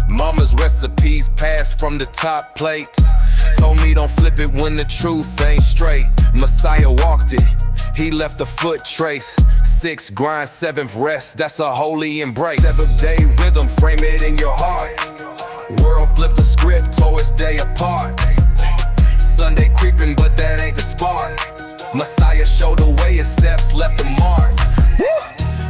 Mama's recipes passed from the top plate. Told me don't flip it when the truth ain't straight. Messiah walked it, he left a foot trace. 6 grind, 7th rest, that's a holy embrace. 7th day rhythm, frame it in your heart. World flipped the script, tore its day apart. Sunday creeping, but that ain't the spark. Messiah showed the way, his steps left a mark.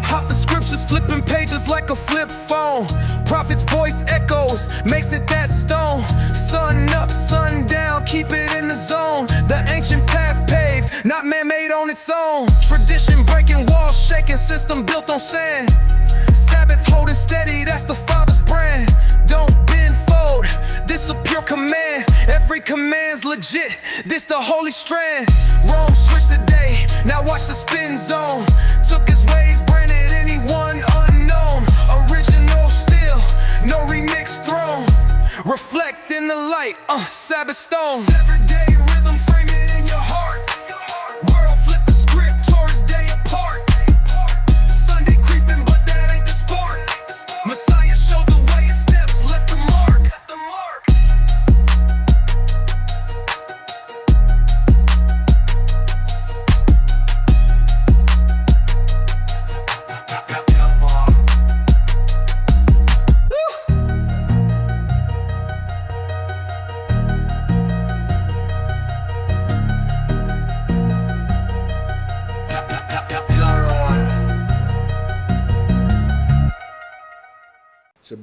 Hop the scriptures, flipping pages like a flip phone. Prophet's voice echoes, makes it that stone. Sun up, sun down, keep it in the zone. The ancient path paved, not man-made on its own. Tradition breaking walls, shaking system built on sand. Sabbath holding steady, that's the Father's brand. Don't bend, fold, this a pure command. Every command's legit, this the holy strand. Rome switched the day, now watch the spin zone. Took his ways, branded anyone unknown. Original still, no remix thrown. Reflect in the light, Sabbath stone. 7 day rhythm, frame it in your heart. World flip the script, tore its day apart. Sunday creeping, but that ain't the spark. Messiah showed the way, his steps left a mark.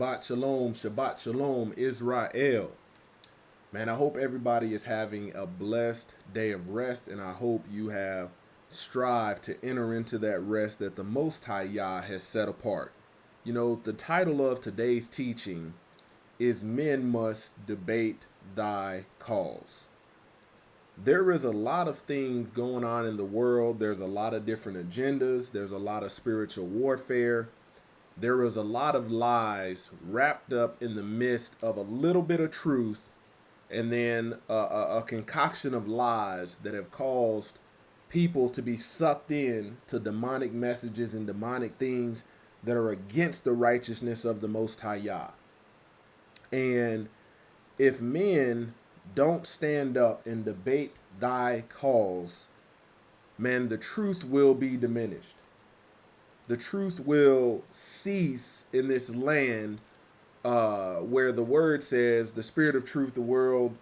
Shabbat Shalom, Israel. Man, I hope everybody is having a blessed day of rest, and I hope you have strived to enter into that rest that the Most High Yah has set apart. You know, the title of today's teaching is Men Must Debate Thy Cause. There is a lot of things going on in the world. There's a lot of different agendas. There's a lot of spiritual warfare. There is a lot of lies wrapped up in the midst of a little bit of truth, and then a concoction of lies that have caused people to be sucked in to demonic messages and demonic things that are against the righteousness of the Most High Yah. And if men don't stand up and debate thy cause, man, the truth will be diminished. The truth will cease in this land where the word says the spirit of truth the world,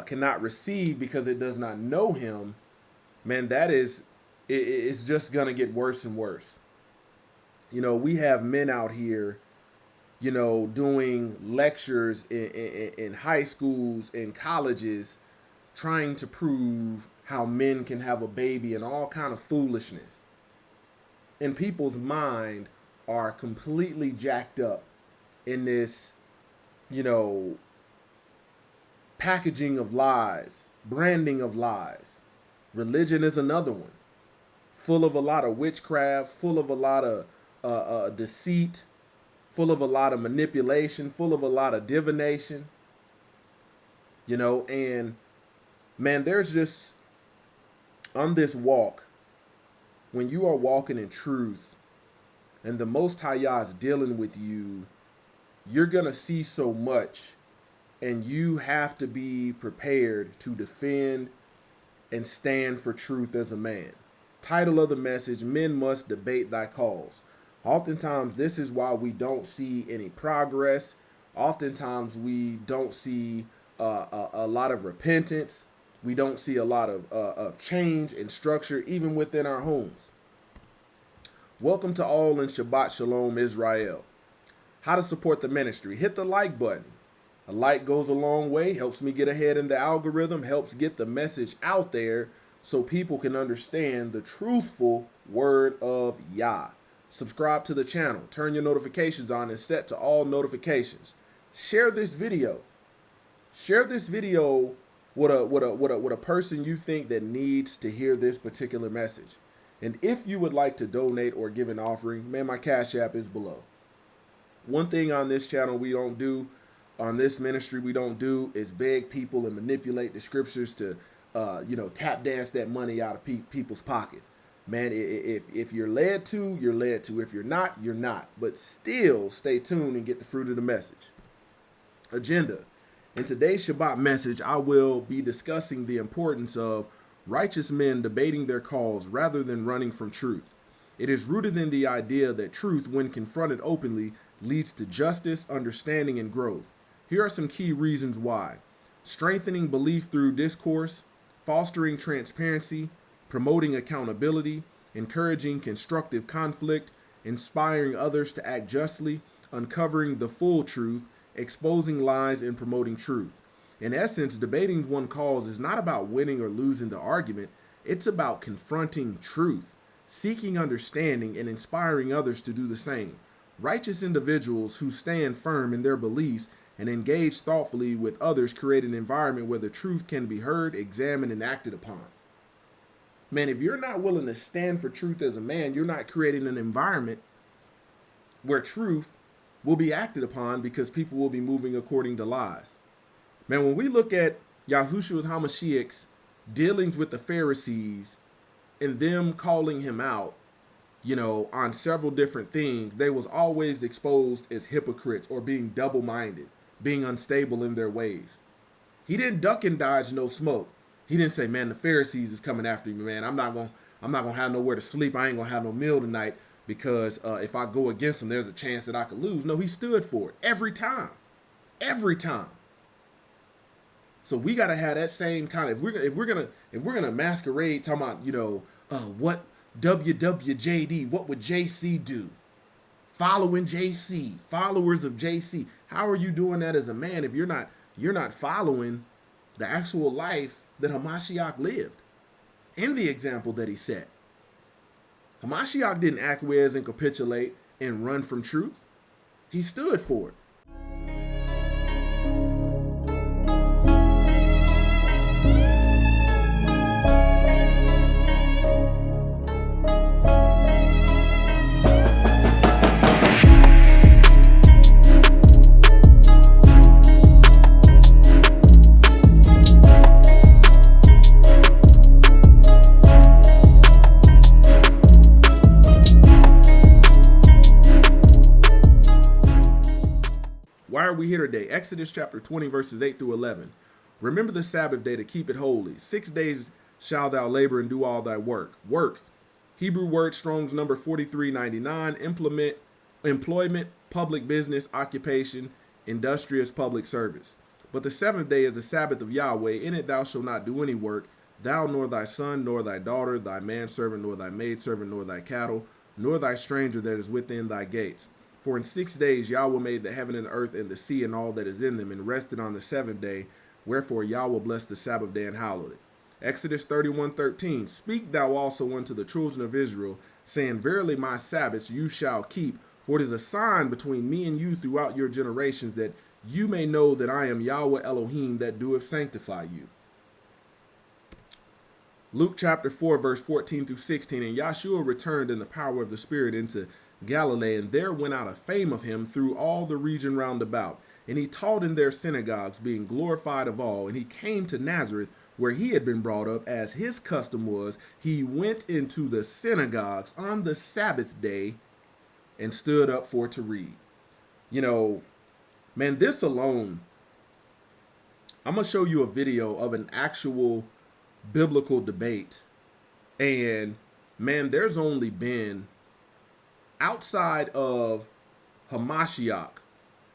cannot receive because it does not know him. Man, it's just going to get worse and worse. We have men out here, doing lectures in high schools and colleges trying to prove how men can have a baby and all kind of foolishness. And people's mind are completely jacked up in this, packaging of lies, branding of lies. Religion is another one, full of a lot of witchcraft, full of a lot of deceit, full of a lot of manipulation, full of a lot of divination, and man, there's just, on this walk, when you are walking in truth and the Most High Yah is dealing with you, you're going to see so much, and you have to be prepared to defend and stand for truth as a man. Title of the message, Men Must Debate Thy Cause. Oftentimes, this is why we don't see any progress. Oftentimes, we don't see a lot of repentance. We don't see a lot of change and structure, even within our homes. Welcome to all in Shabbat Shalom, Israel. How to support the ministry? Hit the like button. A like goes a long way, helps me get ahead in the algorithm, helps get the message out there so people can understand the truthful word of Yah. Subscribe to the channel, turn your notifications on, and set to all notifications. Share this video. Share this video with a person you think that needs to hear this particular message. And if you would like to donate or give an offering, man, my Cash App is below. One thing on this channel we don't do, on this ministry we don't do, is beg people and manipulate the scriptures to, tap dance that money out of people's pockets. Man, if you're led to, you're led to. If you're not, you're not. But still stay tuned and get the fruit of the message. Agenda. In today's Shabbat message, I will be discussing the importance of righteous men debating their cause rather than running from truth. It is rooted in the idea that truth, when confronted openly, leads to justice, understanding, and growth. Here are some key reasons why. Strengthening belief through discourse, fostering transparency, promoting accountability, encouraging constructive conflict, inspiring others to act justly, uncovering the full truth, exposing lies, and promoting truth. In essence, debating one cause is not about winning or losing the argument, it's about confronting truth, seeking understanding, and inspiring others to do the same. Righteous individuals who stand firm in their beliefs and engage thoughtfully with others create an environment where the truth can be heard, examined, and acted upon. Man, if you're not willing to stand for truth as a man, you're not creating an environment where truth will be acted upon, because people will be moving according to lies. Man, when we look at Yahushua HaMashiach's dealings with the Pharisees and them calling him out, on several different things, they was always exposed as hypocrites or being double-minded, being unstable in their ways. He didn't duck and dodge no smoke. He didn't say, man, the Pharisees is coming after me, man. I'm not gonna have nowhere to sleep. I ain't gonna have no meal tonight because if I go against them, there's a chance that I could lose. No, he stood for it every time. So we gotta have that same kind of, if we're gonna masquerade talking about, what WWJD, what would JC do? Following JC, followers of JC. How are you doing that as a man if you're not following the actual life that Hamashiach lived in the example that he set? Hamashiach didn't acquiesce and capitulate and run from truth. He stood for it. Why are we here today? Exodus chapter 20, verses 8 through 11. Remember the Sabbath day to keep it holy. 6 days shalt thou labor and do all thy work. Work. Hebrew word Strong's number 4399. Employment, public business, occupation, industrious public service. But the seventh day is the Sabbath of Yahweh. In it thou shalt not do any work, thou nor thy son, nor thy daughter, thy manservant, nor thy maidservant, nor thy cattle, nor thy stranger that is within thy gates. For in 6 days Yahweh made the heaven and the earth and the sea and all that is in them, and rested on the seventh day. Wherefore Yahweh blessed the Sabbath day and hallowed it. Exodus 31:13. Speak thou also unto the children of Israel, saying, Verily my Sabbaths you shall keep, for it is a sign between me and you throughout your generations, that you may know that I am Yahweh Elohim that doeth sanctify you. Luke chapter 4, verse 14 through 16. And Yahshua returned in the power of the Spirit into Galilee, and there went out a fame of him through all the region round about. And he taught in their synagogues, being glorified of all. And he came to Nazareth, where he had been brought up, as his custom was. He went into the synagogues on the Sabbath day and stood up for to read. Man, this alone, I'm going to show you a video of an actual biblical debate. And man, there's only been, outside of Hamashiach,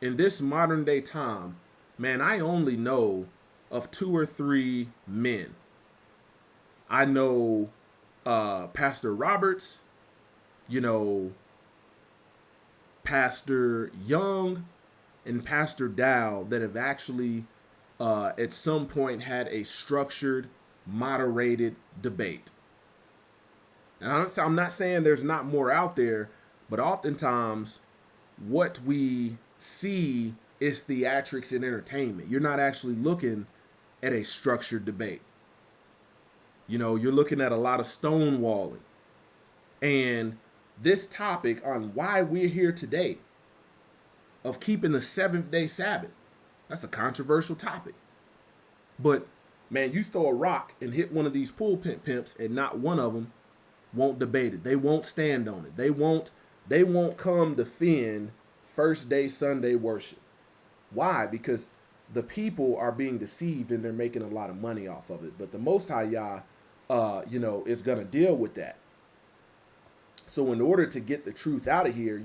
in this modern day time, man, I only know of 2 or 3 men. I know Pastor Roberts, Pastor Young, and Pastor Dow that have actually at some point had a structured, moderated debate. And I'm not saying there's not more out there, but oftentimes what we see is theatrics and entertainment. You're not actually looking at a structured debate. You're looking at a lot of stonewalling. And this topic on why we're here today, of keeping the 7th day Sabbath, that's a controversial topic. But man, you throw a rock and hit one of these pulpit pimps and not one of them won't debate it. They won't stand on it. They won't come defend first day Sunday worship. Why? Because the people are being deceived and they're making a lot of money off of it. But the Most High Yah, is going to deal with that. So in order to get the truth out of here,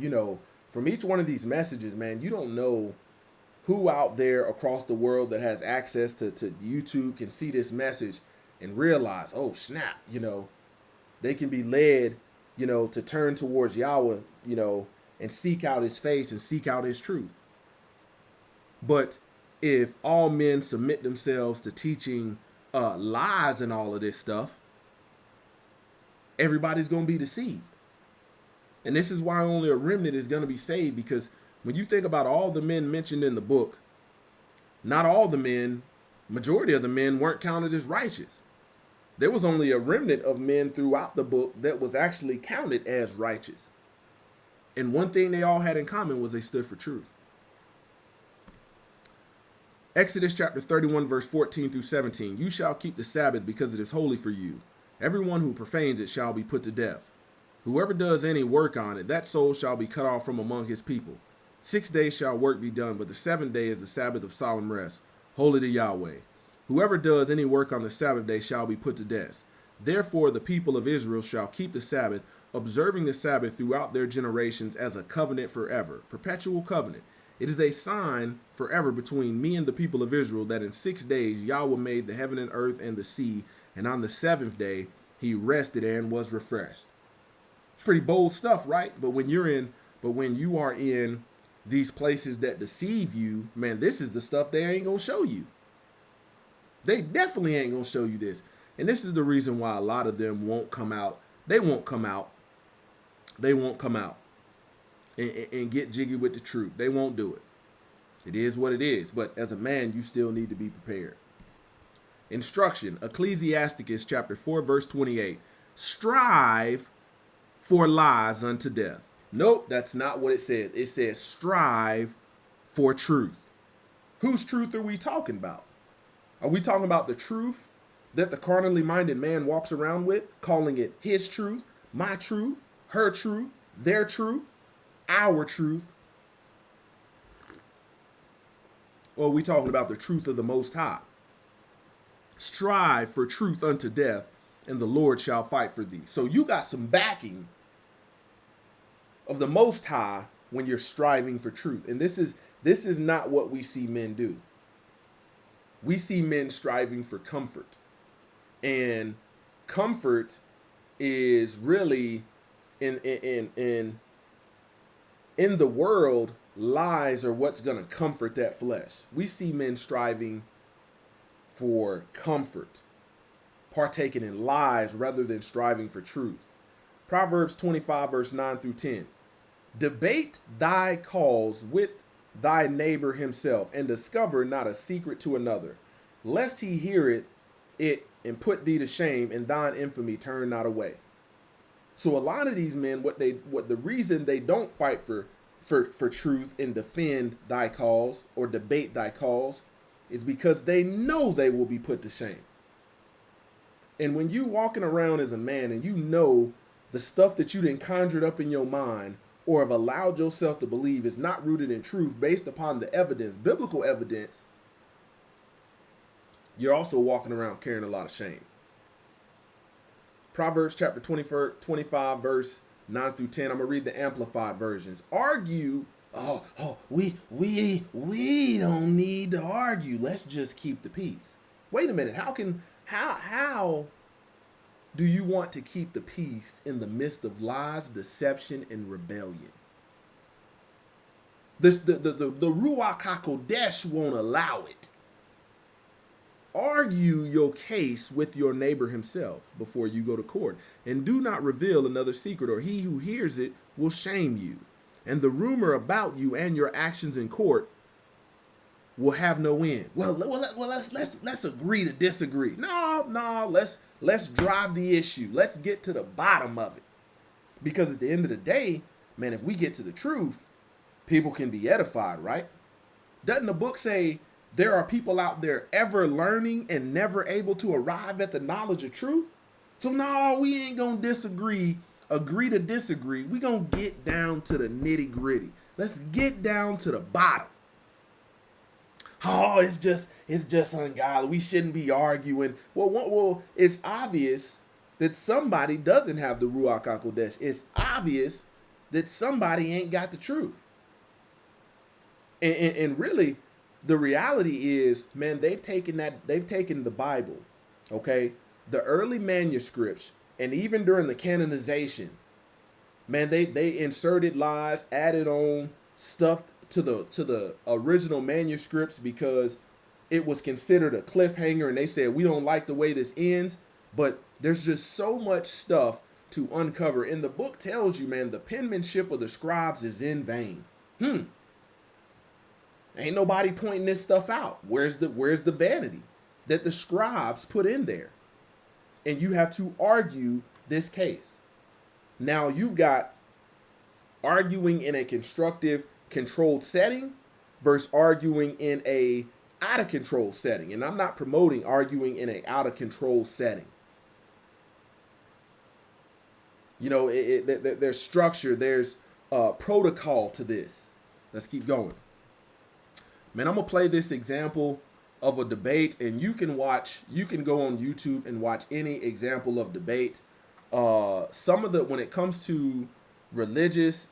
from each one of these messages, man, you don't know who out there across the world that has access to YouTube can see this message and realize, oh, snap, they can be led, to turn towards Yahweh, and seek out his face and seek out his truth. But if all men submit themselves to teaching lies and all of this stuff, everybody's going to be deceived. And this is why only a remnant is going to be saved, because when you think about all the men mentioned in the book, not all the men, majority of the men weren't counted as righteous. There was only a remnant of men throughout the book that was actually counted as righteous. And one thing they all had in common was they stood for truth. Exodus chapter 31, verse 14 through 17. You shall keep the Sabbath because it is holy for you. Everyone who profanes it shall be put to death. Whoever does any work on it, that soul shall be cut off from among his people. 6 days shall work be done, but the seventh day is the Sabbath of solemn rest, holy to Yahweh. Whoever does any work on the Sabbath day shall be put to death. Therefore the people of Israel shall keep the Sabbath, observing the Sabbath throughout their generations as a covenant forever, perpetual covenant. It is a sign forever between me and the people of Israel that in 6 days Yahweh made the heaven and earth and the sea, and on the seventh day he rested and was refreshed. It's pretty bold stuff, right? But when you are in these places that deceive you, man, this is the stuff they ain't gonna show you. They definitely ain't gonna show you this. And this is the reason why a lot of them won't come out. They won't come out and get jiggy with the truth. They won't do it. It is what it is. But as a man, you still need to be prepared. Instruction, Ecclesiasticus chapter 4, verse 28. Strive for lies unto death. Nope, that's not what it says. It says strive for truth. Whose truth are we talking about? Are we talking about the truth that the carnally minded man walks around with, calling it his truth, my truth, her truth, their truth, our truth? Or are we talking about the truth of the Most High? Strive for truth unto death, and the Lord shall fight for thee. So you got some backing of the Most High when you're striving for truth. And this is not what we see men do. We see men striving for comfort. And comfort is really in the world, lies are what's going to comfort that flesh. We see men striving for comfort, partaking in lies rather than striving for truth. Proverbs 25, verse 9 through 10. Debate thy cause with thy neighbor himself, and discover not a secret to another, lest he heareth it and put thee to shame, and thine infamy turn not away. So a lot of these men, what the reason they don't fight for truth and defend thy cause or debate thy cause is because they know they will be put to shame. And when you walking around as a man and you know the stuff that you done conjured up in your mind or have allowed yourself to believe is not rooted in truth based upon the evidence, biblical evidence, you're also walking around carrying a lot of shame. Proverbs chapter 25, verse 9 through 10. I'm going to read the amplified versions. Argue. We don't need to argue. Let's just keep the peace. Wait a minute. How do you want to keep the peace in the midst of lies, deception, and rebellion? The Ruach HaKodesh won't allow it. Argue your case with your neighbor himself before you go to court, and do not reveal another secret, or he who hears it will shame you. And the rumor about you and your actions in court will have no end. Well, let's agree to disagree. No, let's drive the issue. Let's get to the bottom of it. Because at the end of the day, man, if we get to the truth, people can be edified, right? Doesn't the book say there are people out there ever learning and never able to arrive at the knowledge of truth? So no, we ain't gonna agree to disagree. We gonna get down to the nitty gritty. Let's get down to the bottom. Oh, it's just ungodly. We shouldn't be arguing. Well, it's obvious that somebody doesn't have the Ruach HaKodesh. It's obvious that somebody ain't got the truth. And really, the reality is, man, they've taken the Bible, okay, the early manuscripts, and even during the canonization, man, they inserted lies, added on stuff to the original manuscripts because it was considered a cliffhanger, and they said we don't like the way this ends. But there's just so much stuff to uncover, and the book tells you, man, the penmanship of the scribes is in vain. Ain't nobody pointing this stuff out. Where's the vanity that the scribes put in there? And you have to argue this case. Now you've got arguing in a constructive, controlled setting versus arguing in a out of control setting. And I'm not promoting arguing in a out of control setting. You know, there's structure, there's protocol to this. Let's keep going. Man, I'm gonna play this example of a debate, and you can go on YouTube and watch any example of debate. When it comes to religious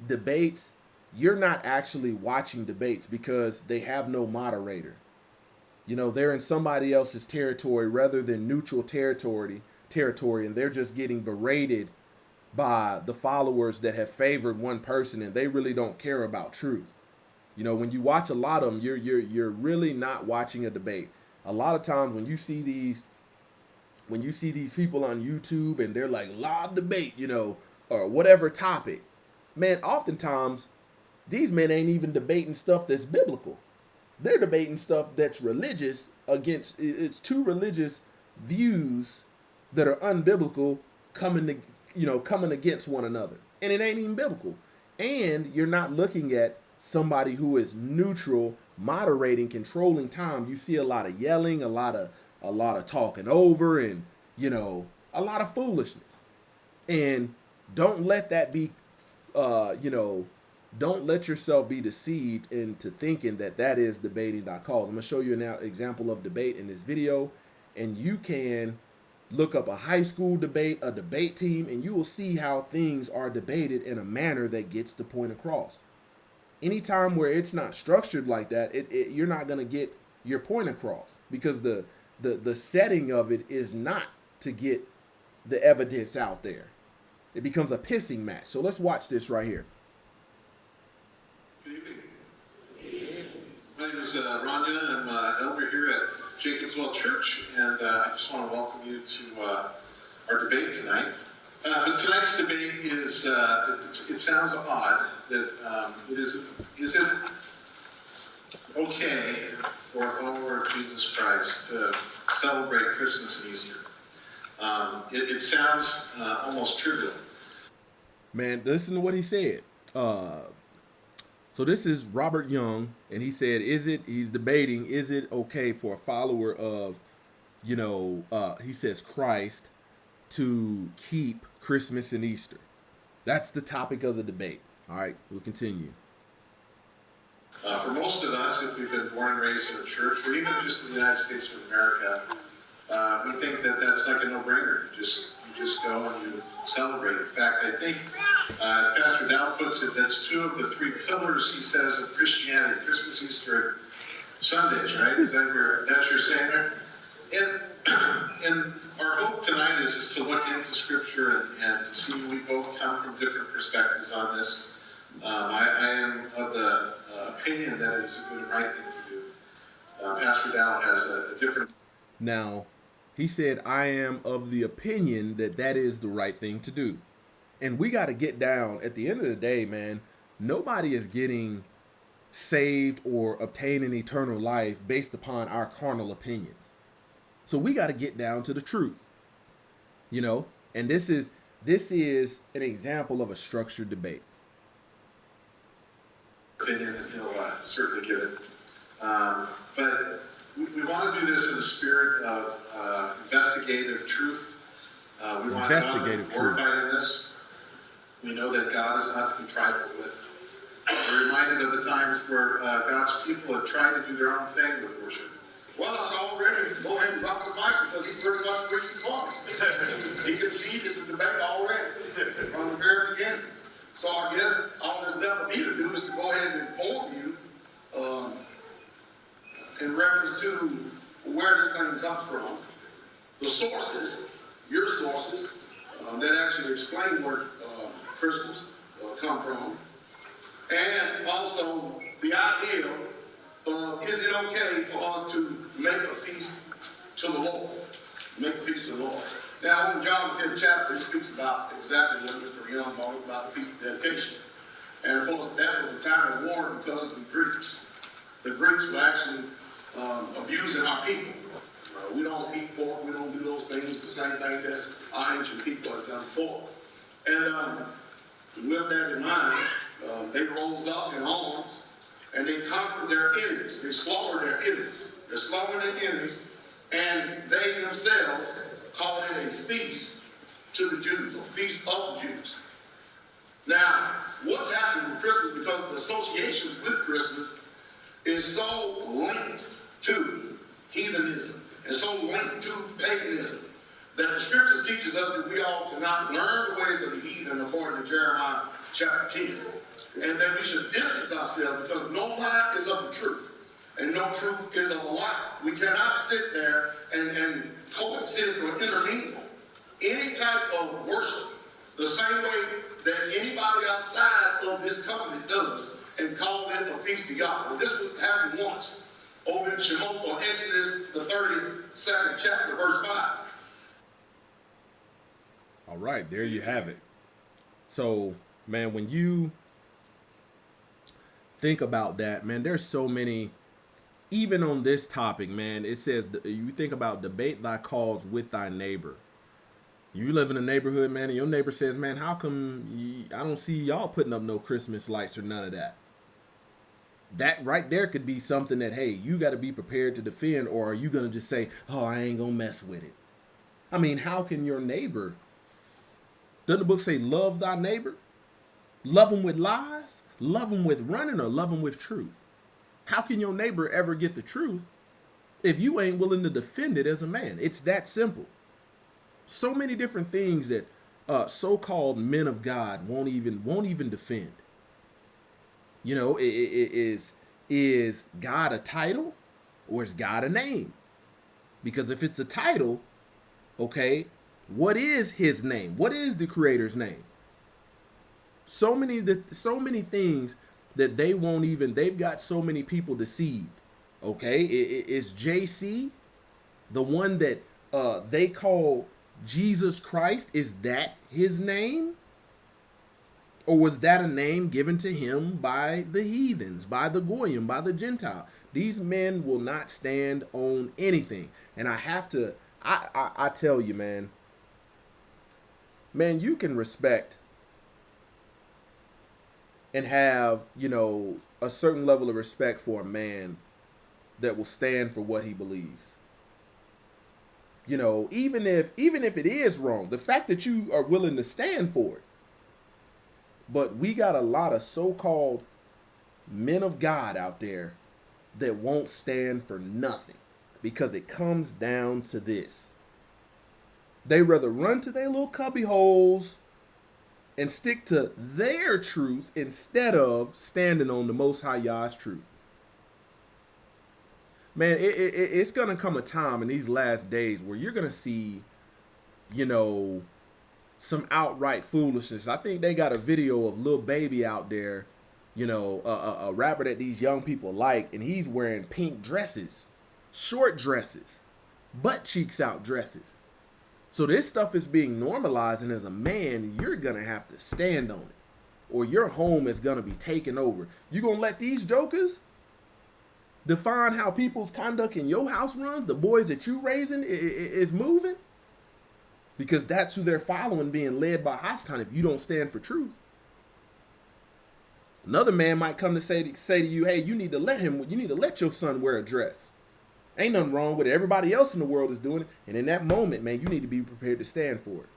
debates, you're not actually watching debates because they have no moderator. You know, they're in somebody else's territory rather than neutral territory, and they're just getting berated by the followers that have favored one person, and they really don't care about truth. You know, when you watch a lot of them, you're really not watching a debate. A lot of times when you see these people on YouTube and they're like live debate, you know, or whatever topic, man, oftentimes these men ain't even debating stuff that's biblical. They're debating stuff that's religious against it's two religious views that are unbiblical coming against one another. And it ain't even biblical. And you're not looking at somebody who is neutral, moderating, controlling time. You see a lot of yelling, a lot of talking over, and a lot of foolishness. And don't let that be don't let yourself be deceived into thinking that is debating.cause. I'm going to show you an example of debate in this video, and you can look up a high school debate, a debate team, and you will see how things are debated in a manner that gets the point across. Anytime where it's not structured like that, you're not going to get your point across because the setting of it is not to get the evidence out there. It becomes a pissing match. So let's watch this right here. Good evening. My name is Rhonda, and I'm an elder here at Jacobswell Church, and I just want to welcome you to our debate tonight. But tonight's debate is, it sounds odd that is it okay for a follower of Jesus Christ to celebrate Christmas and Easter? It sounds almost trivial. Man, listen to what he said. So this is Robert Young, and he said, he's debating, is it okay for a follower of, he says Christ to keep Christmas and Easter? That's the topic of the debate. All right, we'll continue. For most of us, if we've been born and raised in the church, or even just in the United States of America, we think that that's like a no-brainer. You just go and you celebrate. In fact, I think, as Pastor Dow puts it, that's two of the three pillars, he says, of Christianity: Christmas, Easter, and Sundays, right? Is that your saying there? And our hope tonight is to look into Scripture and to see we both come from different perspectives on this. I am of the opinion that it is a good and right thing to do. Pastor Dow has a different... Now, he said, I am of the opinion that is the right thing to do. And we got to get down, at the end of the day, man, nobody is getting saved or obtaining eternal life based upon our carnal opinions. So we got to get down to the truth, and this is an example of a structured debate. Opinion that he'll certainly give it. But we want to do this in the spirit of investigative truth We want God Investigative to be glorified in this. We know that God is not to be trifled with. We're reminded of the times where God's people have tried to do their own thing with worship. Well, it's all ready. Go ahead and drop the mic because he pretty much preached for me. He conceded the debate already from the very beginning. So I guess all there's left for me to do is to go ahead and inform you in reference to where this thing comes from, the sources, your sources, that actually explain where Christmas come from, and also the idea of is it okay for us to make a feast to the Lord? Make a feast to the Lord. Now, in John 5th chapter, it speaks about exactly what Mr. Young brought up about the Feast of Dedication. And of course, that was a time of war because of the Greeks. The Greeks were actually abusing our people. We don't eat pork, we don't do those things, the same thing that our ancient people have done before. And with that in mind, they rose up in arms and they conquered their enemies. They slaughtered their enemies. They slaughtered their enemies, and they themselves called it a feast to the Jews, or feast of the Jews. Now, what's happened with Christmas, because the associations with Christmas is so linked to heathenism and so linked to paganism that the scriptures teaches us that we ought to not learn the ways of the heathen according to Jeremiah chapter 10. And that we should distance ourselves because no lie is of the truth and no truth is of a lie. We cannot sit there and coexist or intermingle any type of worship the same way that anybody outside of this covenant does and call it a feast of Yahweh. This was happened once over in Shemot or Exodus, the 32nd chapter, verse 5. All right, there you have it. So, man, when you think about that, man, there's so many, even on this topic, man, it says, you think about debate thy cause with thy neighbor. You live in a neighborhood, man, and your neighbor says, man, how come I don't see y'all putting up no Christmas lights or none of that? That right there could be something that, hey, you got to be prepared to defend, or are you going to just say, oh, I ain't going to mess with it? I mean, how can your neighbor, doesn't the book say love thy neighbor? Love them with lies? Love them with running, or love them with truth? How can your neighbor ever get the truth if you ain't willing to defend it as a man? It's that simple. So many different things that so-called men of God won't even defend. You know, is God a title or is God a name? Because if it's a title, okay, what is his name? What is the creator's name? So many things that they won't even, they've got so many people deceived. Okay, is JC the one that they call Jesus Christ? Is that his name? Or was that a name given to him by the heathens, by the Goyim, by the Gentile? These men will not stand on anything. And I have to, I tell you, man, you can respect and have, you know, a certain level of respect for a man that will stand for what he believes. You know, even if it is wrong, the fact that you are willing to stand for it. But we got a lot of so-called men of God out there that won't stand for nothing because it comes down to this. They rather run to their little cubby holes and stick to their truth instead of standing on the Most High Yah's truth. Man, it's going to come a time in these last days where you're going to see, you know, some outright foolishness. I think they got a video of Lil Baby out there, you know, a rapper that these young people like, and he's wearing pink dresses, short dresses, butt cheeks out dresses. So this stuff is being normalized, and as a man, you're going to have to stand on it, or your home is going to be taken over. You going to let these jokers define how people's conduct in your house runs? The boys that you raising is moving? Because that's who they're following, being led by Hasatan, if you don't stand for truth. Another man might come to say to you, hey, you need to let your son wear a dress. Ain't nothing wrong with it. Everybody else in the world is doing it. And in that moment, man, you need to be prepared to stand for it.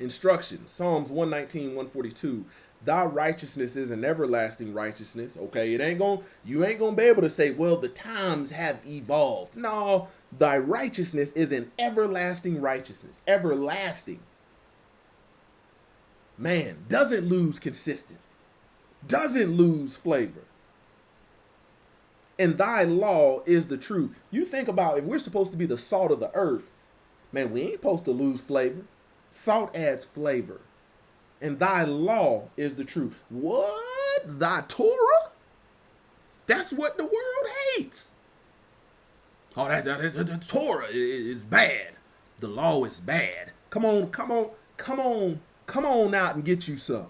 Instructions. Psalms 119, 142. Thy righteousness is an everlasting righteousness. Okay, you ain't gonna be able to say, well, the times have evolved. No, thy righteousness is an everlasting righteousness. Everlasting. Man, doesn't lose consistency. Doesn't lose flavor. And thy law is the truth. You think about if we're supposed to be the salt of the earth, man, we ain't supposed to lose flavor. Salt adds flavor. And thy law is the truth. What? Thy Torah? That's what the world hates. Oh, the Torah is bad. The law is bad. Come on out and get you some.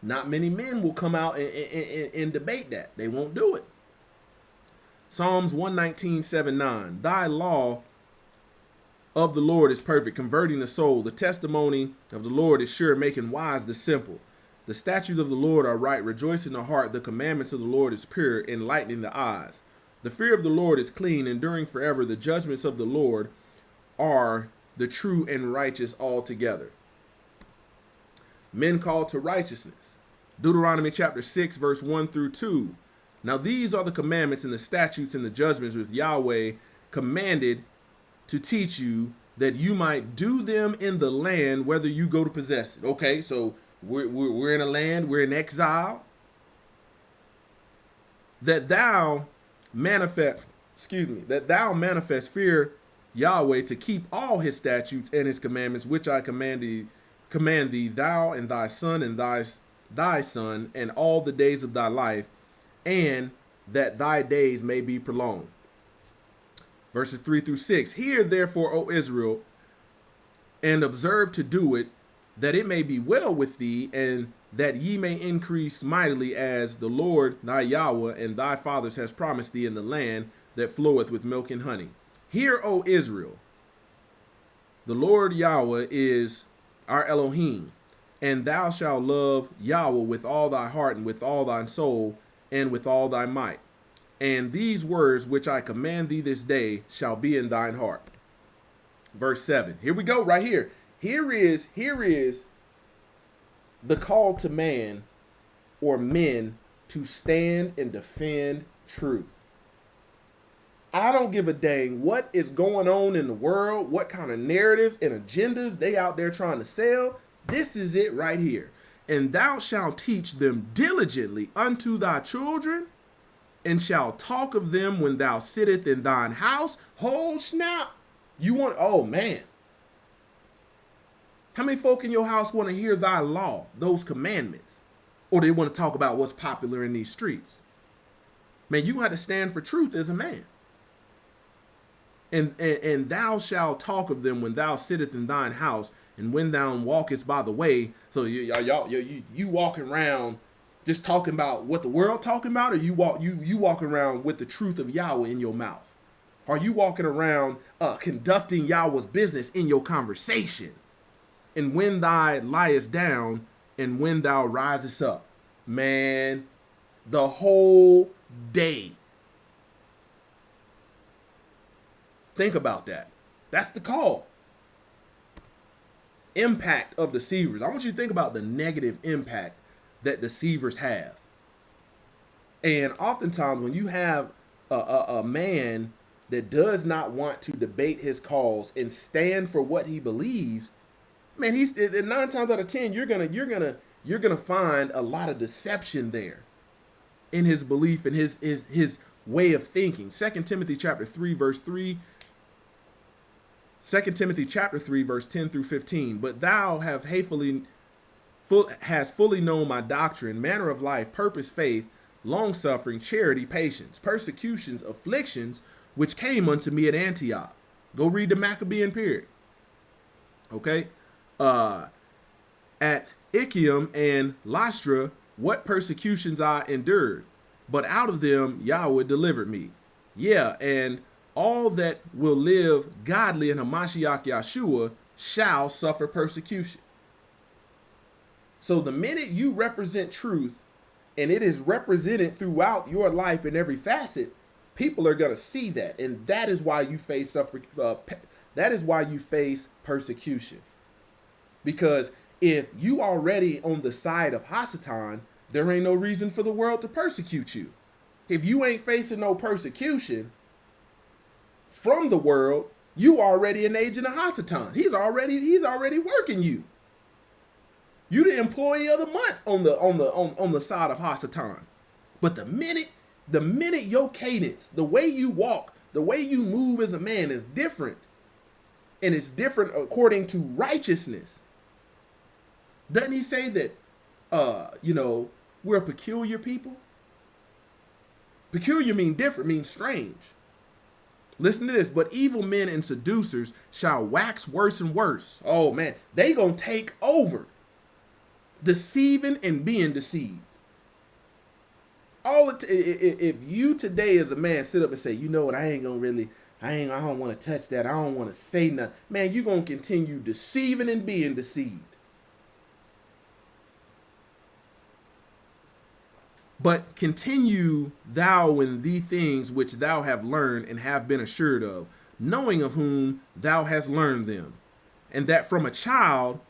Not many men will come out and debate that. They won't do it. Psalms 119, 7-9. Thy law of the Lord is perfect, converting the soul. The testimony of the Lord is sure, making wise the simple. The statutes of the Lord are right, rejoicing the heart. The commandments of the Lord is pure, enlightening the eyes. The fear of the Lord is clean, enduring forever. The judgments of the Lord are the true and righteous altogether. Men called to righteousness. Deuteronomy chapter 6, verse 1 through 2. Now these are the commandments and the statutes and the judgments which Yahweh commanded to teach you, that you might do them in the land whether you go to possess it. Okay, so we're in a land, we're in exile. That thou manifest fear Yahweh, to keep all his statutes and his commandments, which I command thee, thou and thy son and thy son, and all the days of thy life, and that thy days may be prolonged. Verses 3 through 6. Hear therefore, O Israel, and observe to do it, that it may be well with thee, and that ye may increase mightily, as the Lord thy Yahweh and thy fathers has promised thee, in the land that floweth with milk and honey. Hear, O Israel, the Lord Yahweh is our Elohim, and thou shalt love Yahweh with all thy heart, and with all thy soul, and with all thy might. And these words which I command thee this day shall be in thine heart. Verse 7. Here we go, right here. Here is the call to man or men to stand and defend truth. I don't give a dang what is going on in the world, what kind of narratives and agendas they out there trying to sell. This is it right here. And thou shalt teach them diligently unto thy children, and shall talk of them when thou sittest in thine house. Whole snap. You want, oh man. How many folk in your house want to hear thy law, those commandments? Or they want to talk about what's popular in these streets? Man, you have to stand for truth as a man. And thou shalt talk of them when thou sittest in thine house, and when thou walkest by the way. So you walking around just talking about what the world talking about, or you walking around with the truth of Yahweh in your mouth? Are you walking around conducting Yahweh's business in your conversation? And when thou liest down, and when thou risest up, man, the whole day. Think about that. That's the call. Impact of deceivers. I want you to think about the negative impact that deceivers have. And oftentimes when you have a man that does not want to debate his cause and stand for what he believes, man, he's 9 times out of 10 you're gonna find a lot of deception there in his belief and his way of thinking. 2 Timothy chapter 3 verse 3. 2 Timothy chapter 3 verse 10 through 15. But thou hast fully known my doctrine, manner of life, purpose, faith, long suffering, charity, patience, persecutions, afflictions, which came unto me at Antioch. Go read the Maccabean period. Okay. At Iconium and Lystra, what persecutions I endured, but out of them Yahweh delivered me. Yeah, and all that will live godly in Hamashiach Yahshua shall suffer persecution. So the minute you represent truth, and it is represented throughout your life in every facet, People are going to see that, and that is why you face that is why you face persecution. Because if you already on the side of Hasatan, there ain't no reason for the world to persecute you. If you ain't facing no persecution from the world, you already an agent of Hasatan. He's already working you. You the employee of the month on the side of Hasatan. But the minute your cadence, the way you walk, the way you move as a man is different, and it's different according to righteousness. Doesn't he say that we're a peculiar people? Peculiar mean different, means strange. Listen to this. But evil men and seducers shall wax worse and worse. Oh man, they gonna take over, deceiving and being deceived. If you today as a man sit up and say, you know what, I don't want to touch that, I don't want to say nothing, man, you gonna continue deceiving and being deceived. But continue thou in the things which thou have learned and have been assured of, knowing of whom thou hast learned them, and that from a child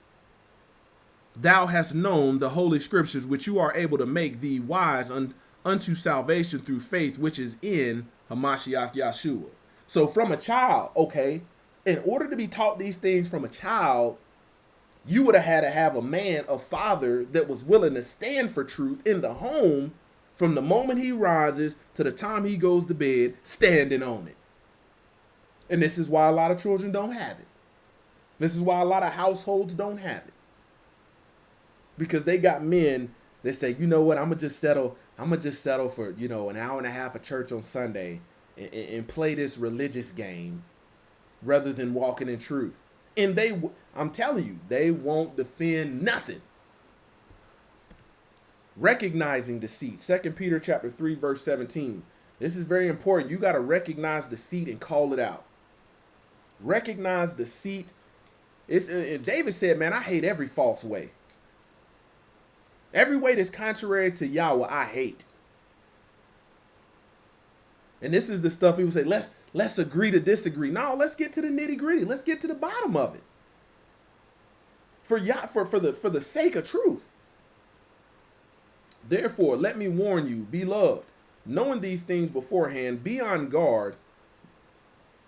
thou hast known the holy scriptures, which you are able to make thee wise unto salvation through faith, which is in Hamashiach Yahshua. So from a child, okay, in order to be taught these things from a child, you would have had to have a man, a father that was willing to stand for truth in the home from the moment he rises to the time he goes to bed, standing on it. And this is why a lot of children don't have it. This is why a lot of households don't have it. Because they got men that say, you know what, I'm gonna just settle for, an hour and a half of church on Sunday and play this religious game rather than walking in truth. And I'm telling you, they won't defend nothing. Recognizing deceit. 2 Peter chapter 3, verse 17. This is very important. You got to recognize deceit and call it out. Recognize deceit. David said, man, I hate every false way. Every way that's contrary to Yahweh, I hate. And this is the stuff people say, let's agree to disagree. No, let's get to the nitty gritty. Let's get to the bottom of it. For the sake of truth. Therefore, let me warn you, beloved, knowing these things beforehand, be on guard,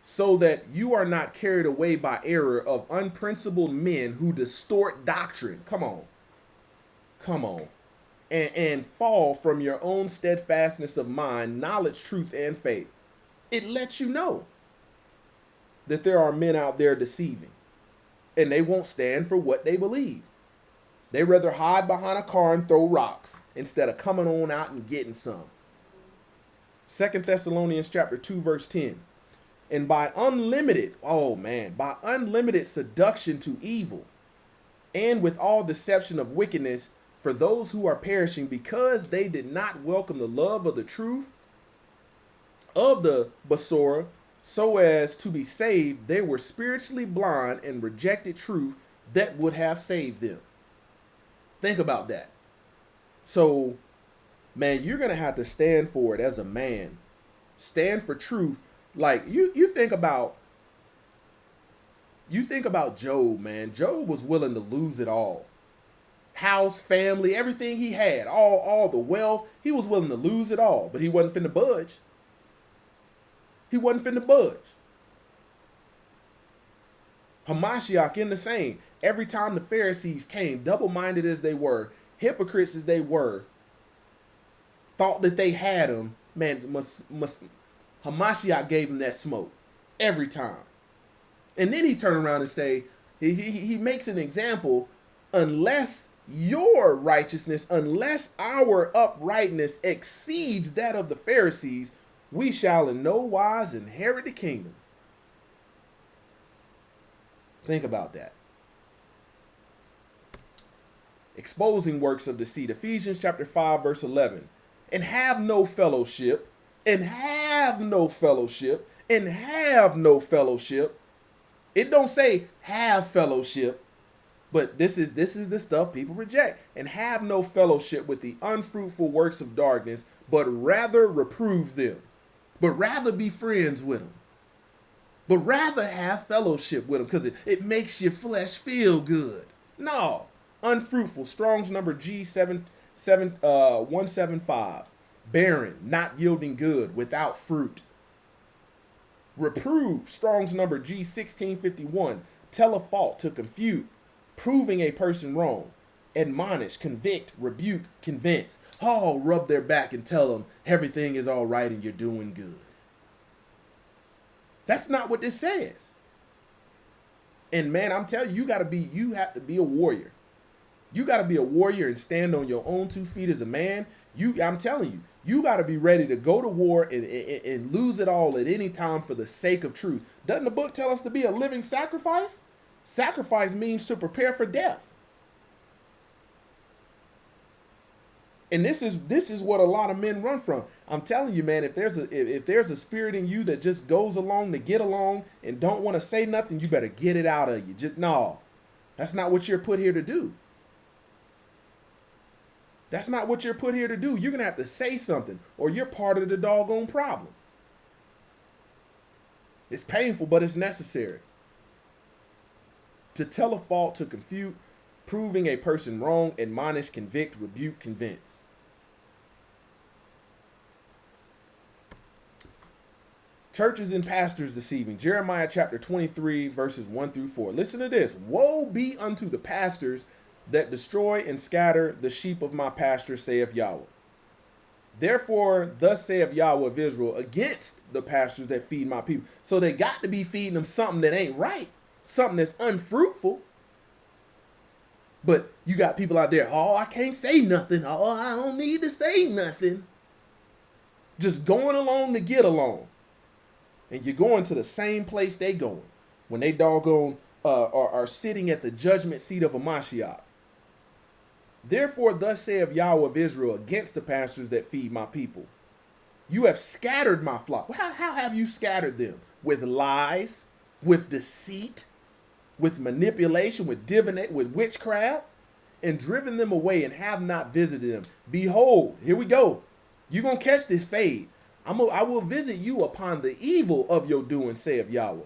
so that you are not carried away by error of unprincipled men who distort doctrine. Come on. And fall from your own steadfastness of mind, knowledge, truth, and faith. It lets you know that there are men out there deceiving, and they won't stand for what they believe. They rather hide behind a car and throw rocks instead of coming on out and getting some. 2 Thessalonians chapter 2, verse 10. And by unlimited seduction to evil, and with all deception of wickedness, for those who are perishing, because they did not welcome the love of the truth of the Basora, so as to be saved, they were spiritually blind and rejected truth that would have saved them. Think about that. So, man, you're going to have to stand for it as a man. Stand for truth. Like, you think about Job, man. Job was willing to lose it all. House, family, everything he had, all the wealth, he was willing to lose it all, but he wasn't finna budge. Hamashiach in the same. Every time the Pharisees came, double-minded as they were, hypocrites as they were, thought that they had him, man, Hamashiach gave him that smoke every time. And then he turned around and say, he makes an example, unless your righteousness, unless our uprightness exceeds that of the Pharisees, we shall in no wise inherit the kingdom. Think about that. Exposing works of deceit. Ephesians chapter 5, verse 11. And have no fellowship, and have no fellowship, and have no fellowship. It don't say have fellowship, but this is the stuff people reject. And have no fellowship with the unfruitful works of darkness, but rather reprove them. but rather be friends with them, but rather have fellowship with them because it makes your flesh feel good. No, unfruitful. Strong's number G175. Barren, not yielding good, without fruit. Reprove. Strong's number G1651. Tell a fault, to confute, proving a person wrong. Admonish, convict, rebuke, convince. Oh, rub their back and tell them everything is all right and you're doing good. That's not what this says. And man, I'm telling you, you have to be a warrior. You got to be a warrior and stand on your own 2 feet as a man. I'm telling you, you got to be ready to go to war and lose it all at any time for the sake of truth. Doesn't the book tell us to be a living sacrifice? Sacrifice means to prepare for death. And this is what a lot of men run from. I'm telling you, man, if there's a spirit in you that just goes along to get along and don't want to say nothing, you better get it out of you. No, that's not what you're put here to do. That's not what you're put here to do. You're going to have to say something or you're part of the doggone problem. It's painful, but it's necessary. To tell a fault, to confute, proving a person wrong, admonish, convict, rebuke, convince. Churches and pastors deceiving. Jeremiah chapter 23, verses 1 through 4. Listen to this. Woe be unto the pastors that destroy and scatter the sheep of my pasture, saith Yahweh. Therefore, thus saith Yahweh of Israel, against the pastors that feed my people. So they got to be feeding them something that ain't right, something that's unfruitful. But you got people out there, oh, I can't say nothing. Oh, I don't need to say nothing. Just going along to get along. And you're going to the same place they going when they doggone are sitting at the judgment seat of a Mashiach. Therefore, thus saith Yahweh of Israel against the pastors that feed my people. You have scattered my flock. How have you scattered them? With lies, with deceit, with manipulation, with divination, with witchcraft, and driven them away and have not visited them. Behold, here we go. You're going to catch this fade. I will visit you upon the evil of your doing, saith Yahweh.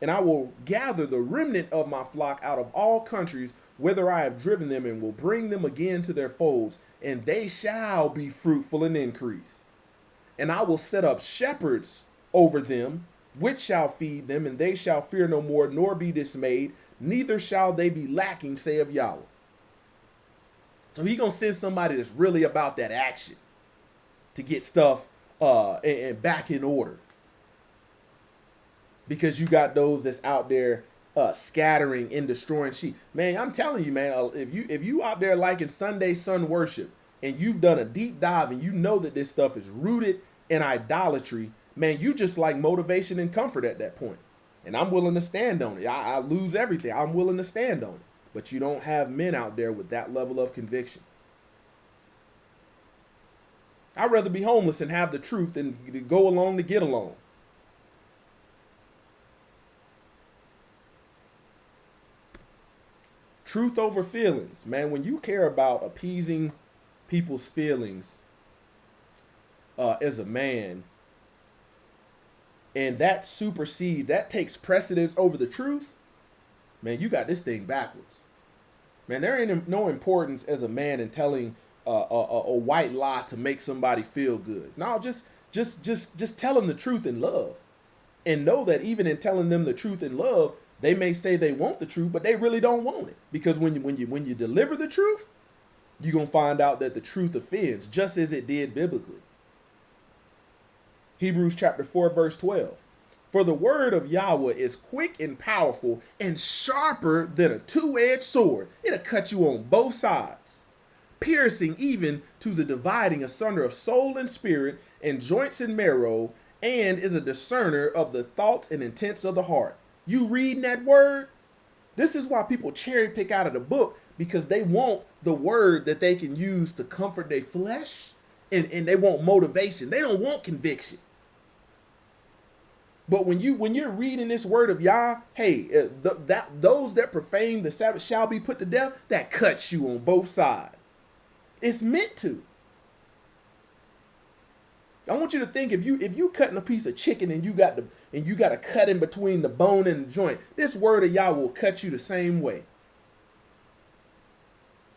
And I will gather the remnant of my flock out of all countries, whither I have driven them, and will bring them again to their folds, and they shall be fruitful and increase. And I will set up shepherds over them, which shall feed them, and they shall fear no more, nor be dismayed, neither shall they be lacking, saith Yahweh. So he gonna send somebody that's really about that action to get stuff and back in order. Because you got those that's out there scattering and destroying sheep. Man, I'm telling you, man, if you out there liking Sunday sun worship and you've done a deep dive and you know that this stuff is rooted in idolatry, man, you just like motivation and comfort at that point. And I'm willing to stand on it. I lose everything. I'm willing to stand on it. But you don't have men out there with that level of conviction. I'd rather be homeless and have the truth than to go along to get along. Truth over feelings. Man, when you care about appeasing people's feelings as a man, and that supersedes, that takes precedence over the truth, man, you got this thing backwards. Man, there ain't no importance as a man in telling a white lie to make somebody feel good. No, just tell them the truth in love. And know that even in telling them the truth in love, they may say they want the truth, but they really don't want it. Because when you deliver the truth, you're going to find out that the truth offends, just as it did biblically. Hebrews chapter 4, verse 12. For the word of Yahweh is quick and powerful and sharper than a two-edged sword. It'll cut you on both sides, piercing even to the dividing asunder of soul and spirit and joints and marrow, and is a discerner of the thoughts and intents of the heart. You reading that word? This is why people cherry pick out of the book, because they want the word that they can use to comfort their flesh, and they want motivation. They don't want conviction. But when you're reading this word of Yah, hey, those that profane the Sabbath shall be put to death. That cuts you on both sides. It's meant to. I want you to think if you cutting a piece of chicken and you got to cut in between the bone and the joint, this word of Yah will cut you the same way.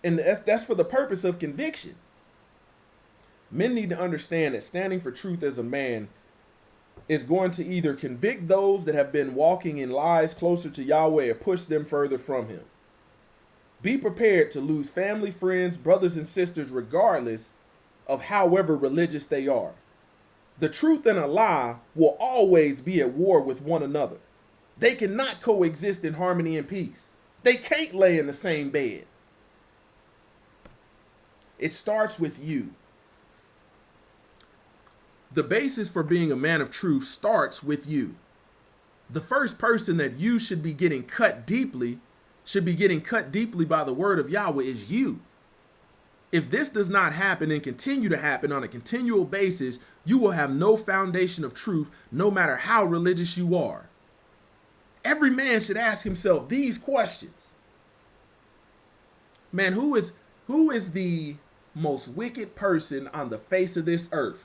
And that's for the purpose of conviction. Men need to understand that standing for truth as a man is going to either convict those that have been walking in lies closer to Yahweh or push them further from him. Be prepared to lose family, friends, brothers, and sisters regardless of however religious they are. The truth and a lie will always be at war with one another. They cannot coexist in harmony and peace. They can't lay in the same bed. It starts with you. The basis for being a man of truth starts with you. The first person that you should be getting cut deeply by the word of Yahweh is you. If this does not happen and continue to happen on a continual basis, you will have no foundation of truth, no matter how religious you are. Every man should ask himself these questions. Man, who is the most wicked person on the face of this earth?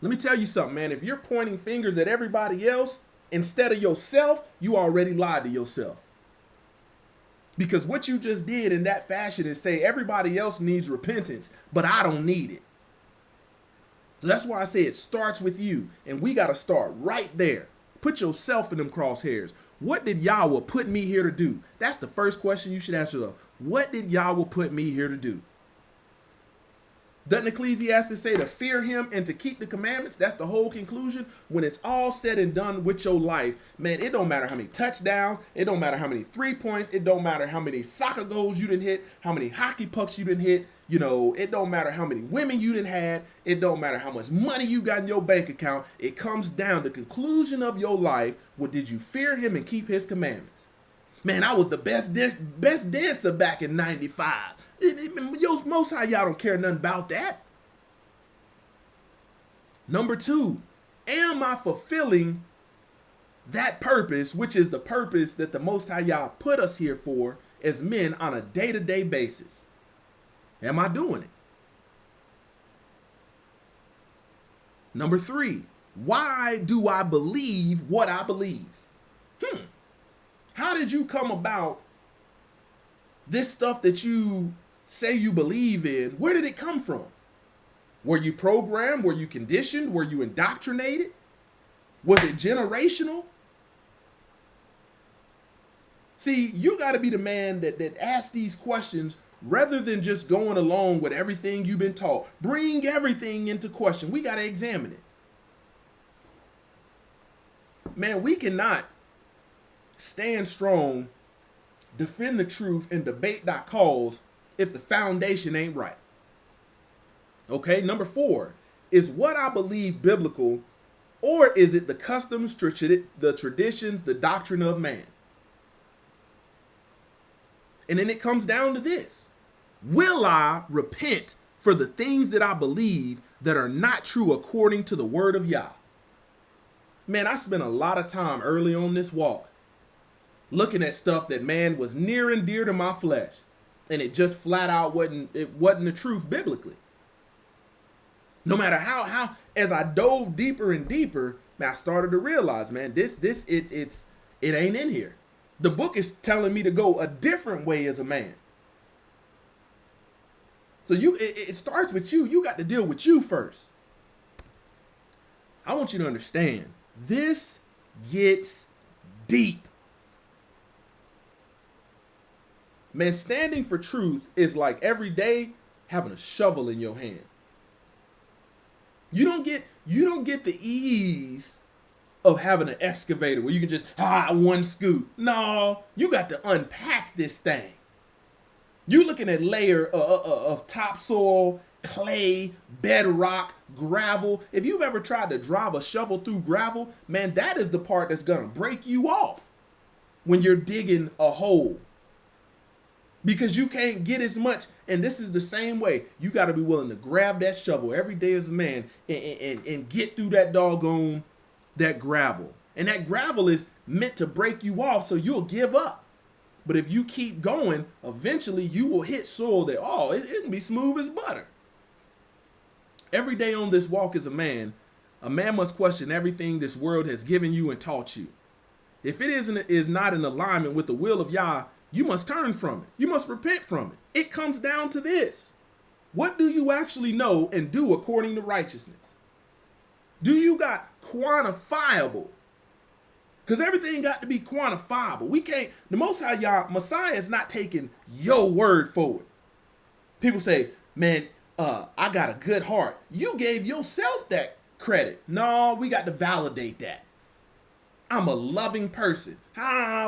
Let me tell you something, man. If you're pointing fingers at everybody else instead of yourself, you already lied to yourself. Because what you just did in that fashion is say everybody else needs repentance, but I don't need it. So that's why I say it starts with you, and we got to start right there. Put yourself in them crosshairs. What did Yahweh put me here to do? That's the first question you should ask yourself. What did Yahweh put me here to do? Doesn't Ecclesiastes say to fear him and to keep the commandments? That's the whole conclusion. When it's all said and done with your life, man, it don't matter how many touchdowns, it don't matter how many 3 points, it don't matter how many soccer goals you done hit, how many hockey pucks you done hit, it don't matter how many women you done had, it don't matter how much money you got in your bank account. It comes down to the conclusion of your life. Well, did you fear him and keep his commandments? Man, I was the best dancer back in 95. Most High, y'all don't care nothing about that. Number 2, am I fulfilling that purpose, which is the purpose that the Most High Yah put us here for as men on a day-to-day basis? Am I doing it? Number 3, why do I believe what I believe? How did you come about this stuff that you say you believe in? Where did it come from? Were you programmed? Were you conditioned? Were you indoctrinated? Was it generational? See, you got to be the man that asks these questions rather than just going along with everything you've been taught. Bring everything into question. We got to examine it. Man, we cannot stand strong, defend the truth, and debate that cause if the foundation ain't right. Okay, number 4, is what I believe biblical, or is it the customs, the traditions, the doctrine of man? And then it comes down to this. Will I repent for the things that I believe that are not true according to the word of Yah? Man, I spent a lot of time early on this walk looking at stuff that, man, was near and dear to my flesh. And it just flat out wasn't the truth biblically. No matter how as I dove deeper and deeper, man, I started to realize, man, it ain't in here. The book is telling me to go a different way as a man. So it starts with you. You got to deal with you first. I want you to understand, this gets deep. Man, standing for truth is like every day having a shovel in your hand. You don't get the ease of having an excavator where you can just one scoop. No, you got to unpack this thing. You're looking at layer of topsoil, clay, bedrock, gravel. If you've ever tried to drive a shovel through gravel, man, that is the part that's gonna break you off when you're digging a hole. Because you can't get as much, and this is the same way. You got to be willing to grab that shovel every day as a man and get through that gravel. And that gravel is meant to break you off so you'll give up. But if you keep going, eventually you will hit soil that, it can be smooth as butter. Every day on this walk as a man must question everything this world has given you and taught you. If it is not in alignment with the will of Yah, you must turn from it. You must repent from it. It comes down to this. What do you actually know and do according to righteousness? Do you got quantifiable? Because everything got to be quantifiable. We can't, the Most High Yah, Messiah is not taking your word for it. People say, man, I got a good heart. You gave yourself that credit. No, we got to validate that. I'm a loving person.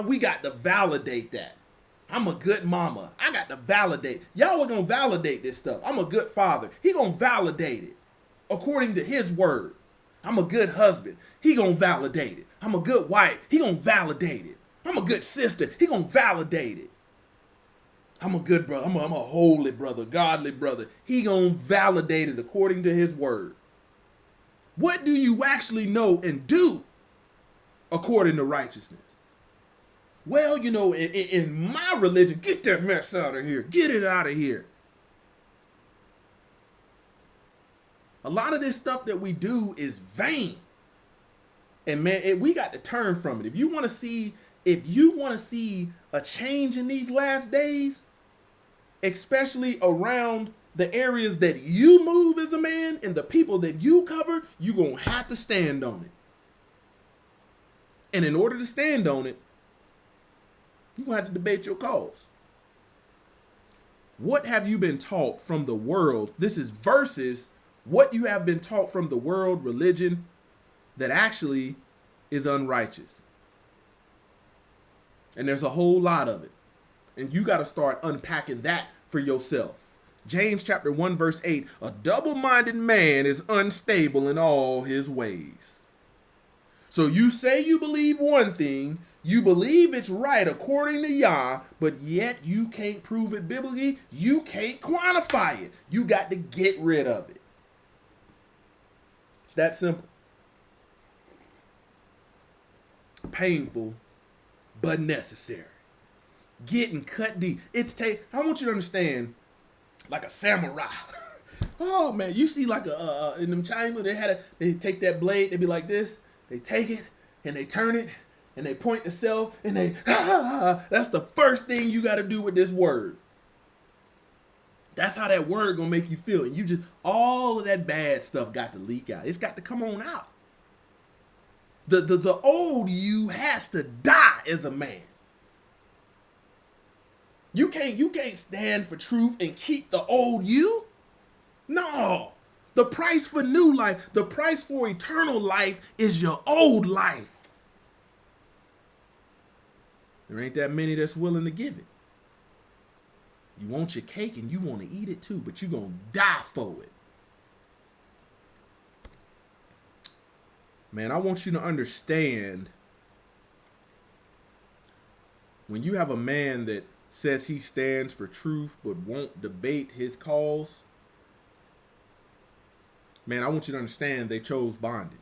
We got to validate that. I'm a good mama. I got to validate. Y'all are going to validate this stuff. I'm a good father. He going to validate it according to his word. I'm a good husband. He going to validate it. I'm a good wife. He going to validate it. I'm a good sister. He going to validate it. I'm a good brother. I'm a holy brother, godly brother. He going to validate it according to his word. What do you actually know and do according to righteousness? Well, you know, in my religion, get that mess out of here. Get it out of here. A lot of this stuff that we do is vain. And man, we got to turn from it. If you want to see a change in these last days, especially around the areas that you move as a man and the people that you cover, you're going to have to stand on it. And in order to stand on it, you're going to have to debate your cause. What have you been taught from the world? This is versus what you have been taught from the world religion that actually is unrighteous. And there's a whole lot of it. And you got to start unpacking that for yourself. James chapter 1 verse 8, a double-minded man is unstable in all his ways. So you say you believe one thing, you believe it's right according to Yah, but yet you can't prove it biblically, you can't quantify it. You got to get rid of it. It's that simple. Painful, but necessary. Getting cut deep. I want you to understand, like a samurai. Oh man, you see like in them China, they take that blade, they be like this, they take it and they turn it and they point the self and they that's the first thing you got to do with this word. That's how that word gonna make you feel. And you just, all of that bad stuff got to leak out. It's got to come on out. The old you has to die as a man. You can't stand for truth and keep the old you. No. The price for new life, the price for eternal life is your old life. There ain't that many that's willing to give it. You want your cake and you want to eat it too, but you're going to die for it. Man, I want you to understand, when you have a man that says he stands for truth but won't debate his cause, man, I want you to understand they chose bondage.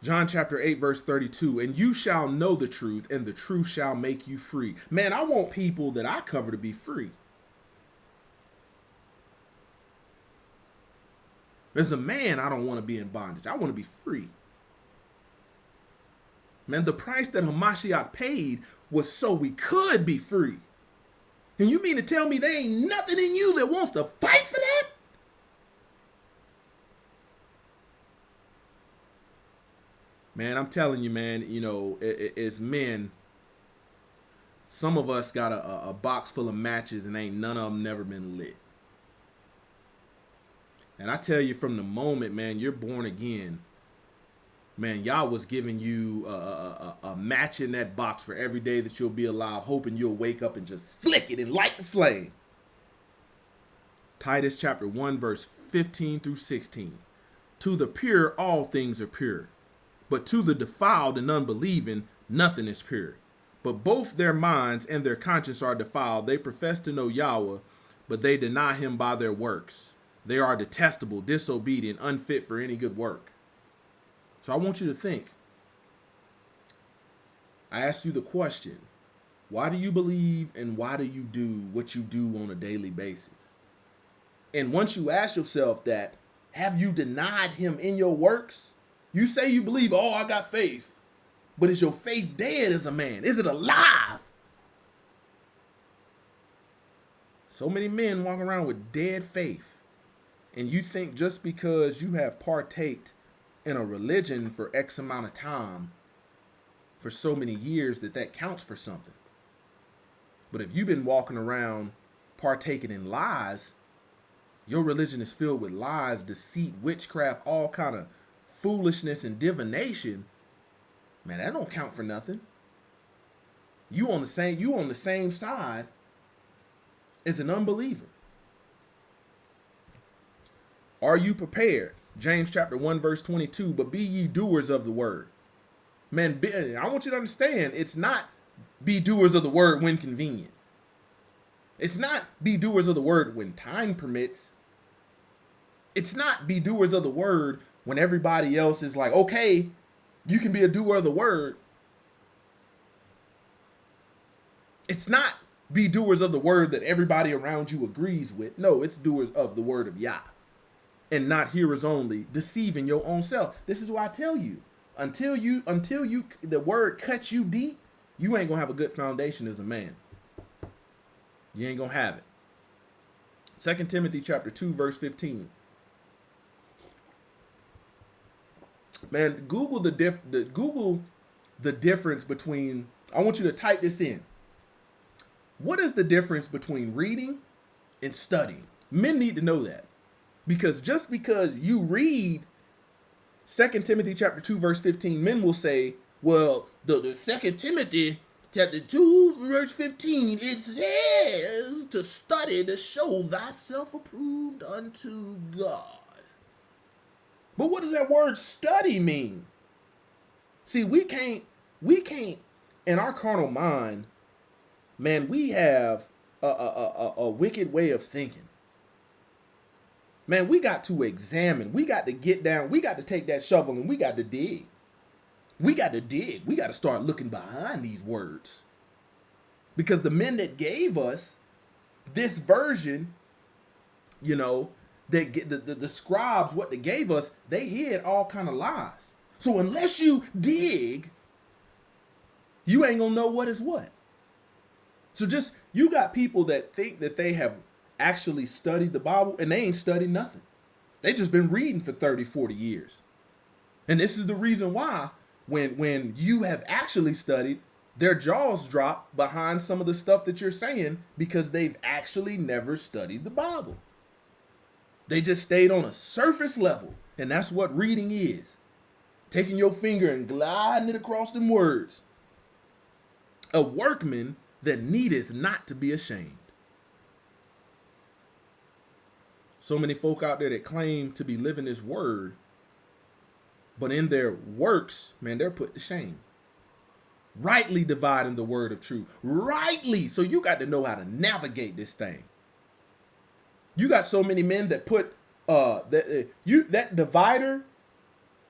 John chapter 8 verse 32, and you shall know the truth, and the truth shall make you free. Man, I want people that I cover to be free. As a man, I don't want to be in bondage. I want to be free. Man, the price that Hamashiach paid was so we could be free. And you mean to tell me there ain't nothing in you that wants to fight for that? Man, I'm telling you, man, you know, as men, some of us got a box full of matches and ain't none of them never been lit. And I tell you, from the moment, man, you're born again, man, Yah was giving you a match in that box for every day that you'll be alive, hoping you'll wake up and just flick it and light the flame. Titus chapter 1, verse 15 through 16. To the pure, all things are pure. But to the defiled and unbelieving, nothing is pure. But both their minds and their conscience are defiled. They profess to know Yahweh, but they deny him by their works. They are detestable, disobedient, unfit for any good work. So I want you to think. I asked you the question, why do you believe and why do you do what you do on a daily basis? And once you ask yourself that, have you denied him in your works? You say you believe, oh, I got faith. But is your faith dead as a man? Is it alive? So many men walk around with dead faith. And you think just because you have partaked in a religion for X amount of time, for so many years, that counts for something. But if you've been walking around partaking in lies, your religion is filled with lies, deceit, witchcraft, all kind of foolishness and divination, man, that don't count for nothing. You on the same side as an unbeliever. Are you prepared? James chapter 1 verse 22, but be ye doers of the word. Man, I want you to understand, it's not be doers of the word when convenient. It's not be doers of the word when time permits. It's not be doers of the word when everybody else is like, okay, you can be a doer of the word. It's not be doers of the word that everybody around you agrees with. No, it's doers of the word of Yah. And not hearers only, deceiving your own self. This is why I tell you, until the word cuts you deep, you ain't gonna have a good foundation as a man. You ain't gonna have it. 2 Timothy chapter 2 verse 15. Man, Google the difference between. I want you to type this in. What is the difference between reading and studying? Men need to know that. Because just because you read 2 Timothy chapter 2 verse 15, men will say, well, the 2 Timothy chapter 2 verse 15, it says to study to show thyself approved unto God. But what does that word study mean? See, we can't, in our carnal mind, man, we have a wicked way of thinking. Man, we got to examine. We got to get down. We got to take that shovel and we got to dig. We got to dig. We got to start looking behind these words. Because the men that gave us this version, you know, that the scribes, what they gave us, they hid all kind of lies. So unless you dig, you ain't gonna know what is what. So just, you got people that think that they have actually studied the Bible and they ain't studied nothing. They just been reading for 30, 40 years. And this is the reason why when you have actually studied, their jaws drop behind some of the stuff that you're saying because they've actually never studied the Bible. They just stayed on a surface level. And that's what reading is. Taking your finger and gliding it across them words. A workman that needeth not to be ashamed. So many folk out there that claim to be living this word, but in their works, man, they're put to shame. Rightly dividing the word of truth. Rightly. So you got to know how to navigate this thing. You got so many men that put that divider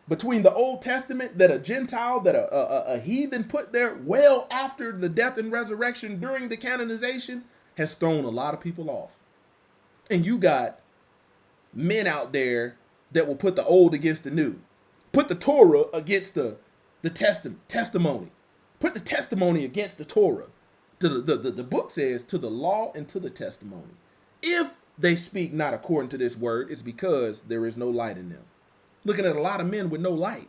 between the Old Testament that a Gentile, that a heathen put there well after the death and resurrection during the canonization has thrown a lot of people off. And you got men out there that will put the old against the new. Put the Torah against the testimony. Put the testimony against the Torah. The book says to the law and to the testimony. If they speak not according to this word, it's because there is no light in them. Looking at a lot of men with no light.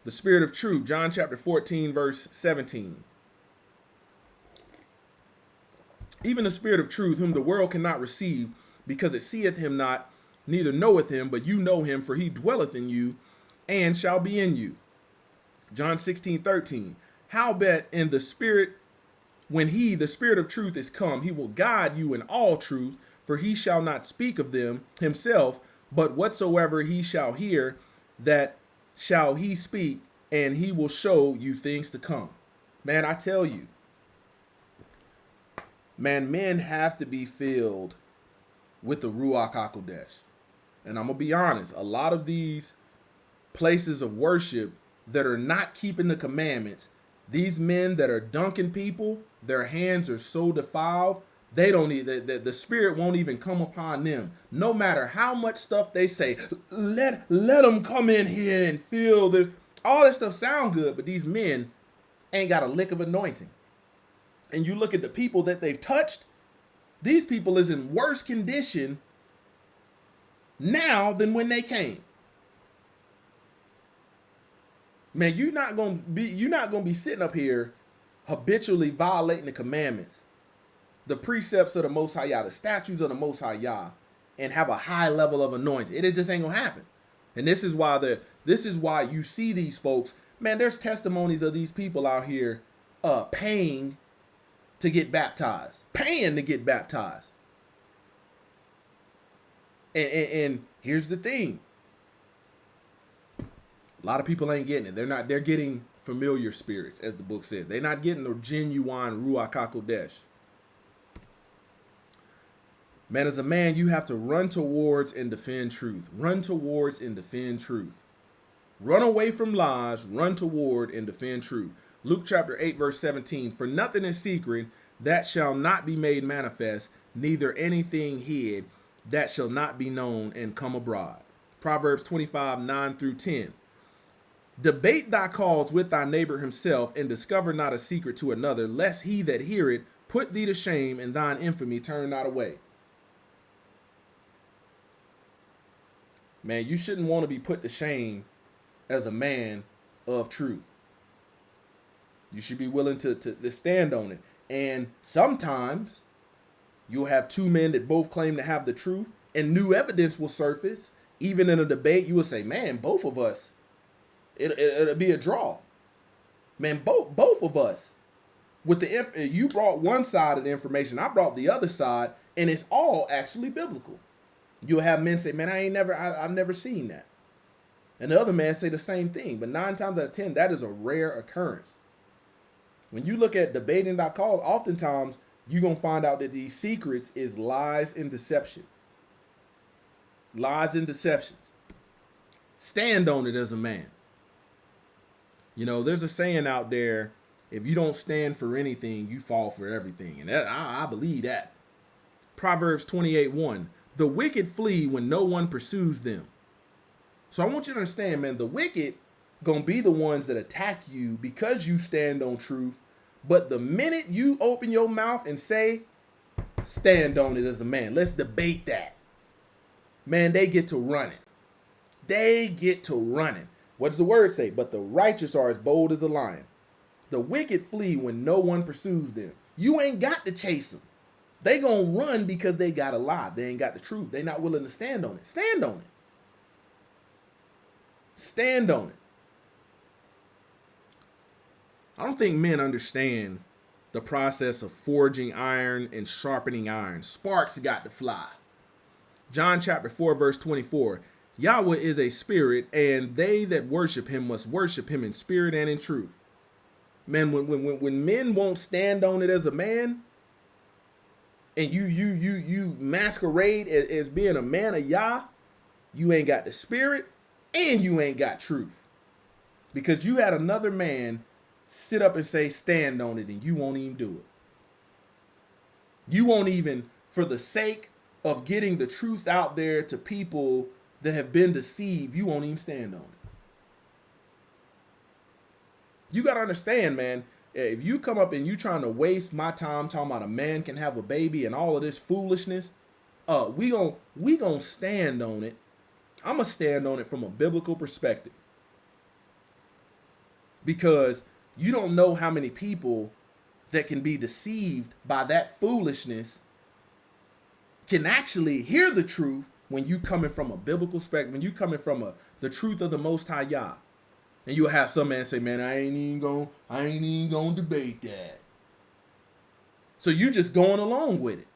The Spirit of truth, John chapter 14, verse 17. Even the Spirit of truth, whom the world cannot receive, because it seeth him not, neither knoweth him, but you know him, for he dwelleth in you, and shall be in you. John 16:13. Howbeit in the Spirit, when he, the Spirit of truth, is come, he will guide you in all truth, for he shall not speak of them himself, but whatsoever he shall hear, that shall he speak, and he will show you things to come. Man, I tell you, man, men have to be filled with the Ruach HaKodesh. And I'm going to be honest, a lot of these places of worship that are not keeping the commandments, these men that are dunking people, their hands are so defiled They don't need the spirit won't even come upon them. No matter how much stuff they say, let them come in here and feel this. All that stuff sound good, but these men ain't got a lick of anointing. And you look at the people that they've touched, these people is in worse condition now than when they came. Man, you're not gonna be sitting up here habitually violating the commandments, the precepts of the Most High Yah, the statutes of the Most High Yah, and have a high level of anointing. It just ain't gonna happen. And this is why you see these folks. Man, there's testimonies of these people out here paying to get baptized. And here's the thing. A lot of people ain't getting it. They're getting familiar spirits, as the book says. They're not getting the genuine Ruach HaKodesh. Man, as a man, you have to run towards and defend truth. Run towards and defend truth. Run away from lies, run toward and defend truth. Luke chapter 8, verse 17, for nothing is secret that shall not be made manifest, neither anything hid that shall not be known and come abroad. Proverbs 25, 9 through 10. Debate thy cause with thy neighbor himself, and discover not a secret to another, lest he that hear it put thee to shame, and thine infamy turn not away. Man, you shouldn't want to be put to shame as a man of truth. You should be willing to stand on it. And sometimes you'll have two men that both claim to have the truth, and new evidence will surface. Even in a debate, you will say, man, both of us, it'll be a draw. Man, both of us, with you brought one side of the information, I brought the other side, and it's all actually biblical. You'll have men say, man, I've never seen that. And the other man say the same thing. But 9 times out of 10, that is a rare occurrence. When you look at debating that cause, oftentimes you're going to find out that these secrets is lies and deception. Lies and deceptions. Stand on it as a man. You know, there's a saying out there, if you don't stand for anything, you fall for everything. And I believe that. Proverbs 28:1. The wicked flee when no one pursues them. So I want you to understand, man, the wicked gonna be the ones that attack you because you stand on truth. But the minute you open your mouth and say, stand on it as a man, let's debate that, man, they get to running. What does the word say? But the righteous are as bold as a lion. The wicked flee when no one pursues them. You ain't got to chase them. They gonna run because they got a lie. They ain't got the truth. They not willing to stand on it. Stand on it. Stand on it. I don't think men understand the process of forging iron and sharpening iron. Sparks got to fly. John chapter 4, verse 24. Yahweh is a spirit, and they that worship him must worship him in spirit and in truth. Man, when men won't stand on it as a man, and you masquerade as being a man of Yah, you ain't got the spirit and you ain't got truth. Because you had another man sit up and say, stand on it, and you won't even do it. You won't even, for the sake of getting the truth out there to people that have been deceived, you won't even stand on it. You got to understand, man, if you come up and you trying to waste my time talking about a man can have a baby and all of this foolishness, we gonna stand on it. I'm gonna stand on it from a biblical perspective. Because you don't know how many people that can be deceived by that foolishness can actually hear the truth when you coming from a biblical perspective, when you coming from the truth of the Most High Yah. And you'll have some man say, man, I ain't even gonna debate that. So you just going along with it.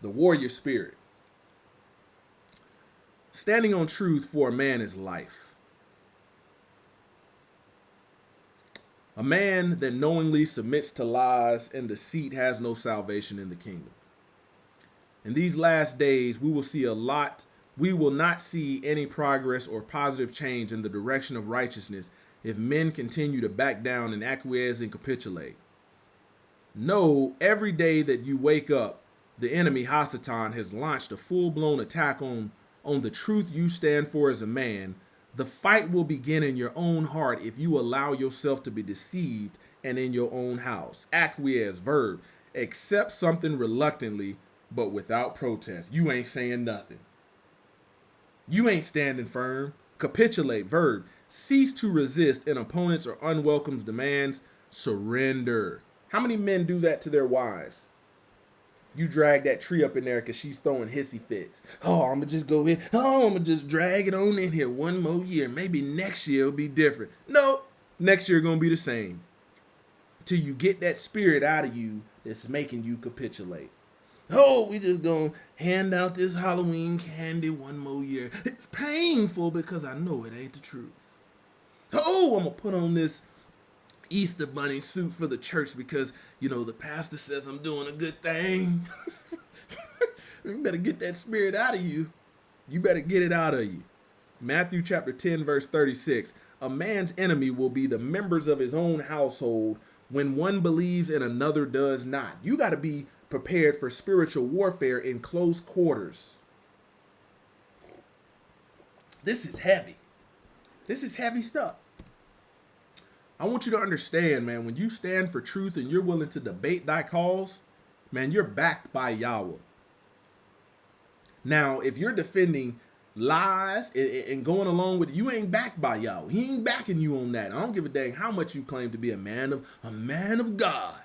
The warrior spirit. Standing on truth for a man is life. A man that knowingly submits to lies and deceit has no salvation in the kingdom. In these last days, we will see a lot. We will not see any progress or positive change in the direction of righteousness if men continue to back down and acquiesce and capitulate. Know every day that you wake up, the enemy Hasatan has launched a full-blown attack on the truth you stand for as a man. The fight will begin in your own heart if you allow yourself to be deceived and in your own house. Acquiesce, verb. Accept something reluctantly, but without protest. You ain't saying nothing. You ain't standing firm. Capitulate, verb. Cease to resist an opponent's or unwelcome demands. Surrender. How many men do that to their wives? You drag that tree up in there because she's throwing hissy fits. Oh, I'm going to just go in. Oh, I'm going to just drag it on in here one more year. Maybe next year it'll be different. No, next year going to be the same. Till you get that spirit out of you that's making you capitulate. Oh, we just going to hand out this Halloween candy one more year. It's painful because I know it ain't the truth. Oh, I'm going to put on this Easter bunny suit for the church because, you know, the pastor says I'm doing a good thing. You better get that spirit out of you. You better get it out of you. Matthew chapter 10, verse 36. A man's enemy will be the members of his own household when one believes and another does not. You got to be prepared for spiritual warfare in close quarters. This is heavy. This is heavy stuff. I want you to understand, man, when you stand for truth and you're willing to debate thy cause, man, you're backed by Yahweh. Now, if you're defending lies and going along with it, you ain't backed by Yahweh. He ain't backing you on that. I don't give a dang how much you claim to be a man of God.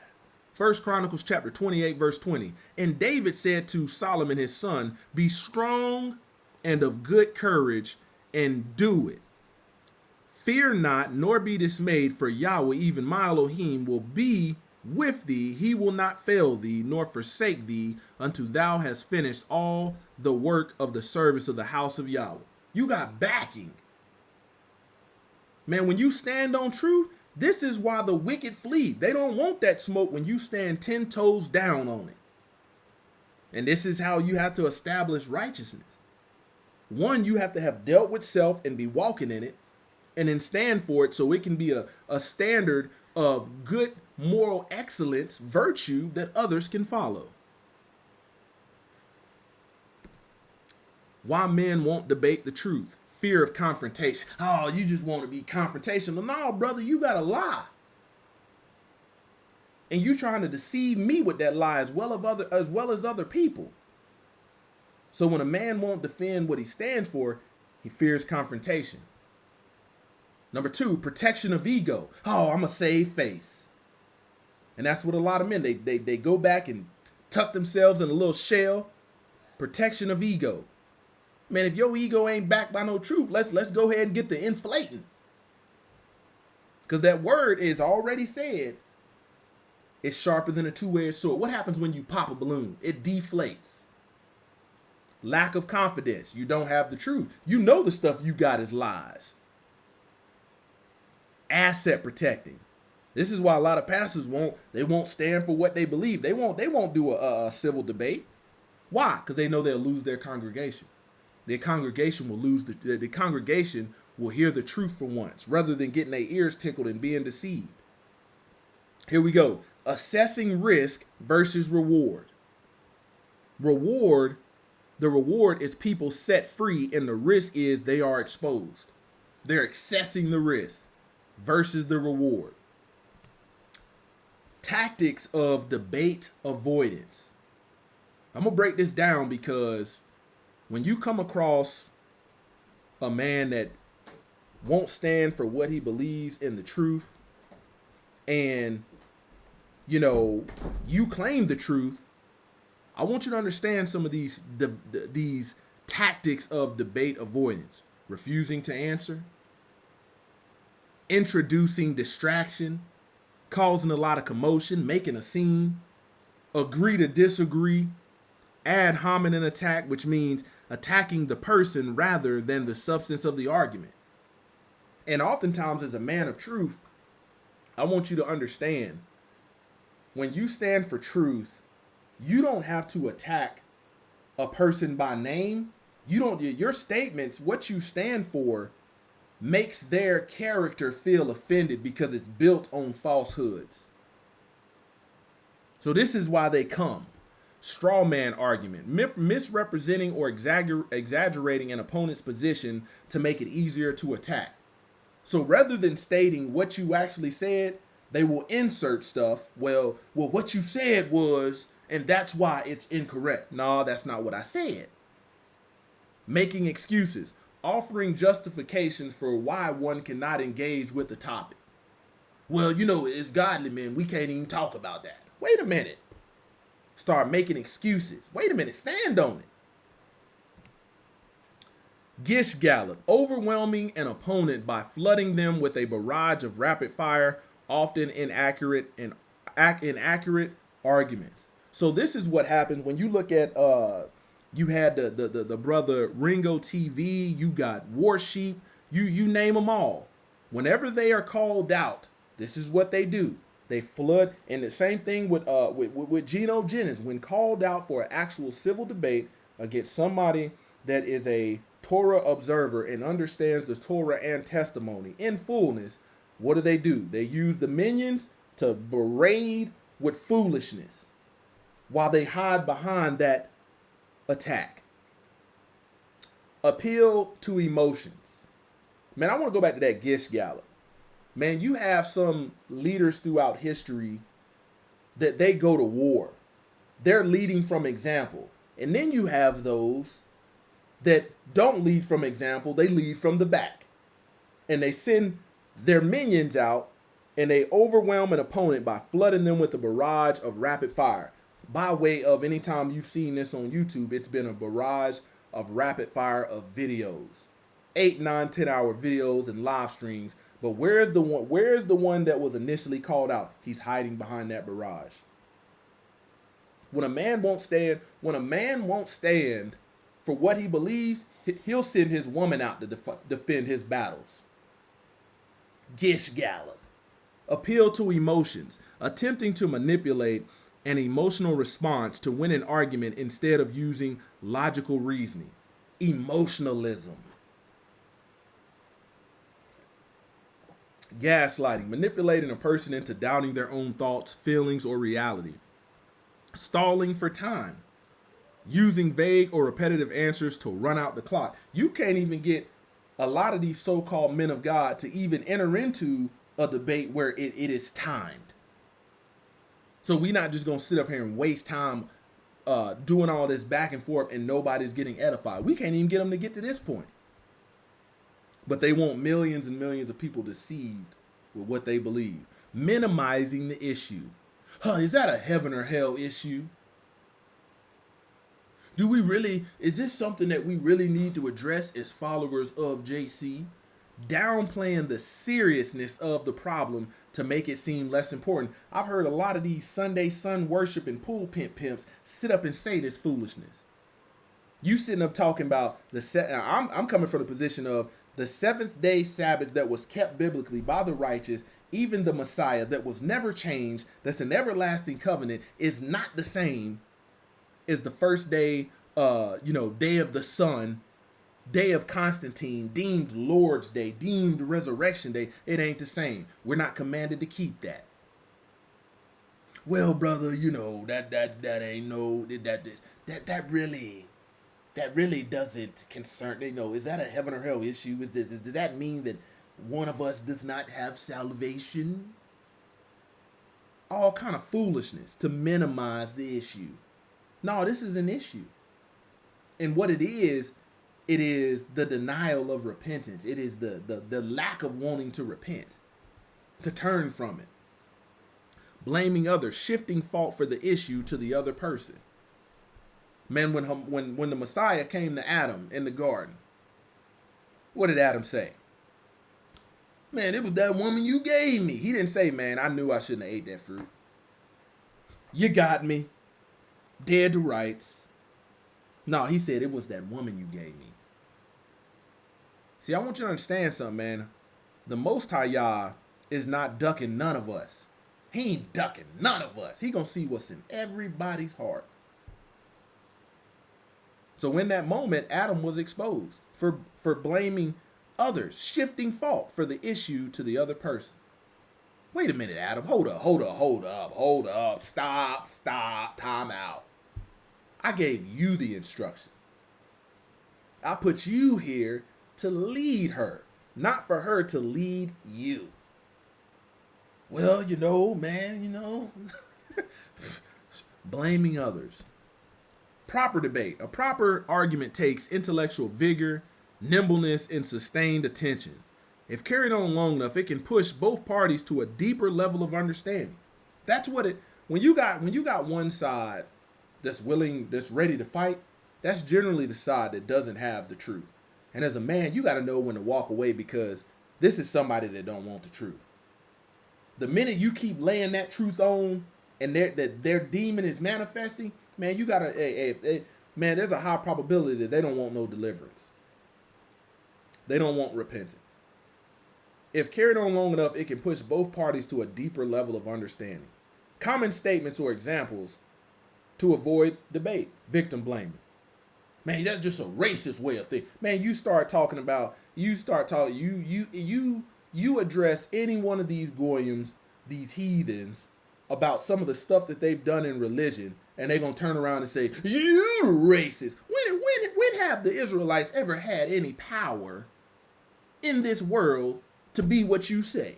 1 Chronicles chapter 28, verse 20. And David said to Solomon his son, be strong and of good courage and do it. Fear not, nor be dismayed, for Yahweh, even my Elohim, will be with thee. He will not fail thee, nor forsake thee, until thou hast finished all the work of the service of the house of Yahweh. You got backing. Man, when you stand on truth, this is why the wicked flee. They don't want that smoke when you stand 10 toes down on it. And this is how you have to establish righteousness. One, you have to have dealt with self and be walking in it, and then stand for it so it can be a standard of good moral excellence, virtue that others can follow. Why men won't debate the truth? Fear of confrontation. Oh, you just want to be confrontational. No, brother, you got to lie. And you trying to deceive me with that lie as well as other people. So when a man won't defend what he stands for, he fears confrontation. Number 2, protection of ego. Oh, I'm going to save face. And that's what a lot of men, they go back and tuck themselves in a little shell. Protection of ego. Man, if your ego ain't backed by no truth, let's go ahead and get to inflating. Because that word is already said. It's sharper than a two-edged sword. What happens when you pop a balloon? It deflates. Lack of confidence. You don't have the truth. You know the stuff you got is lies. Asset protecting. This is why a lot of pastors won't stand for what they believe. They won't do a civil debate. Why? Because they know they'll lose their congregation. Their congregation will lose the congregation will hear the truth for once, rather than getting their ears tickled and being deceived. Here we go. Assessing risk versus reward. The reward is people set free, and the risk is they are exposed. They're accessing the risk versus the reward. Tactics of debate avoidance. I'm going to break this down because when you come across a man that won't stand for what he believes in the truth, and, you know, you claim the truth, I want you to understand some of these tactics of debate avoidance. Refusing to answer, introducing distraction, causing a lot of commotion, making a scene, agree to disagree, ad hominem attack, which means attacking the person rather than the substance of the argument. And oftentimes, as a man of truth, I want you to understand, when you stand for truth, you don't have to attack a person by name. Your statements, what you stand for, makes their character feel offended because it's built on falsehoods. So this is why they come. Straw man argument, misrepresenting or exaggerating an opponent's position to make it easier to attack. So rather than stating what you actually said, they will insert stuff. Well, what you said was, and that's why it's incorrect. No, that's not what I said. Making excuses, offering justifications for why one cannot engage with the topic. Well, it's godly, man. We can't even talk about that. Wait a minute. Start making excuses. Wait a minute. Stand on it. Gish gallop, overwhelming an opponent by flooding them with a barrage of rapid fire, often inaccurate arguments. So this is what happens when you look at you had the brother Ringo TV, you got War Sheep, you name them all. Whenever they are called out, this is what they do. They flood, and the same thing with Geno Jennings. When called out for an actual civil debate against somebody that is a Torah observer and understands the Torah and testimony in fullness, what do? They use the minions to berate with foolishness while they hide behind that attack. Appeal to emotions. Man, I want to go back to that Gish gallop. Man, you have some leaders throughout history that they go to war. They're leading from example. And then you have those that don't lead from example. They lead from the back. And they send their minions out and they overwhelm an opponent by flooding them with a barrage of rapid fire. By way of, anytime you've seen this on YouTube, it's been a barrage of rapid fire of videos. 8, 9, 10-hour videos and live streams. But where's the one that was initially called out? He's hiding behind that barrage. When a man won't stand for what he believes, he'll send his woman out to defend his battles. Gish gallop. Appeal to emotions, attempting to manipulate an emotional response to win an argument instead of using logical reasoning. Emotionalism. Gaslighting, manipulating a person into doubting their own thoughts, feelings, or reality. Stalling for time, using vague or repetitive answers to run out the clock. You can't even get a lot of these so-called men of God to even enter into a debate where it is timed. So we're not just going to sit up here and waste time doing all this back and forth and nobody's getting edified. We can't even get them to get to this point. But they want millions and millions of people deceived with what they believe. Minimizing the issue. Is that a heaven or hell issue? Is this something that we really need to address as followers of JC? Downplaying the seriousness of the problem to make it seem less important. I've heard a lot of these Sunday sun worship and pulpit pimps sit up and say this foolishness. You sitting up talking about I'm coming from the position of the 7th-day Sabbath that was kept biblically by the righteous, even the Messiah that was never changed, that's an everlasting covenant, is not the same as the first day, day of the sun, day of Constantine, deemed Lord's Day, deemed Resurrection Day. It ain't the same. We're not commanded to keep that. Well, brother, that ain't no that really doesn't concern. Is that a heaven or hell issue? Does that mean that one of us does not have salvation? All kind of foolishness to minimize the issue. No, this is an issue. And what it is the denial of repentance. It is the lack of wanting to repent, to turn from it. Blaming others, shifting fault for the issue to the other person. Man, when the Messiah came to Adam in the garden, what did Adam say? Man, it was that woman you gave me. He didn't say, man, I knew I shouldn't have ate that fruit. You got me. Dead to rights. No, he said it was that woman you gave me. See, I want you to understand something, man. The Most High Yah is not ducking none of us. He ain't ducking none of us. He gonna see what's in everybody's heart. So in that moment, Adam was exposed for blaming others, shifting fault for the issue to the other person. Wait a minute, Adam. Hold up. Stop. Time out. I gave you the instruction. I put you here to lead her, not for her to lead you. Well, man, blaming others. Proper debate. A proper argument takes intellectual vigor, nimbleness, and sustained attention. If carried on long enough, it can push both parties to a deeper level of understanding. That's what it. When you got one side that's ready to fight, that's generally the side that doesn't have the truth. And as a man, you got to know when to walk away, because this is somebody that don't want the truth. The minute you keep laying that truth on, and their demon is manifesting, man, you gotta, man, there's a high probability that they don't want no deliverance. They don't want repentance. If carried on long enough, it can push both parties to a deeper level of understanding. Common statements or examples to avoid debate: victim blaming. Man, that's just a racist way of thinking. Man, you address any one of these goyim, these heathens, about some of the stuff that they've done in religion, and they're going to turn around and say, you racist. When have the Israelites ever had any power in this world to be what you say?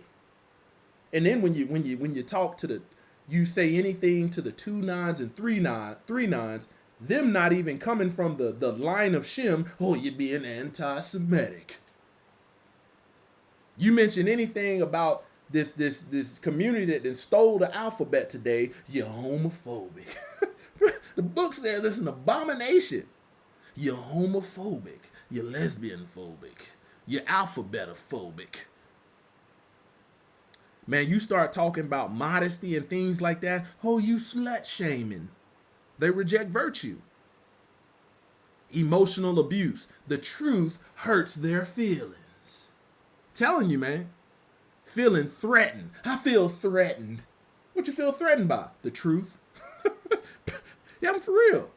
And then when you talk to you say anything to the 2 nines and 3 nines, them not even coming from the line of Shem, oh, you're being anti-Semitic. You mention anything about this community that stole the alphabet today, you're homophobic. The book says it's an abomination. You're homophobic. You're lesbian phobic. You're alphabetophobic. Man, you start talking about modesty and things like that, oh, you slut shaming. They reject virtue. Emotional abuse. The truth hurts their feelings. Telling you, man. Feeling threatened. I feel threatened. What you feel threatened by? The truth. Yeah, I'm for real.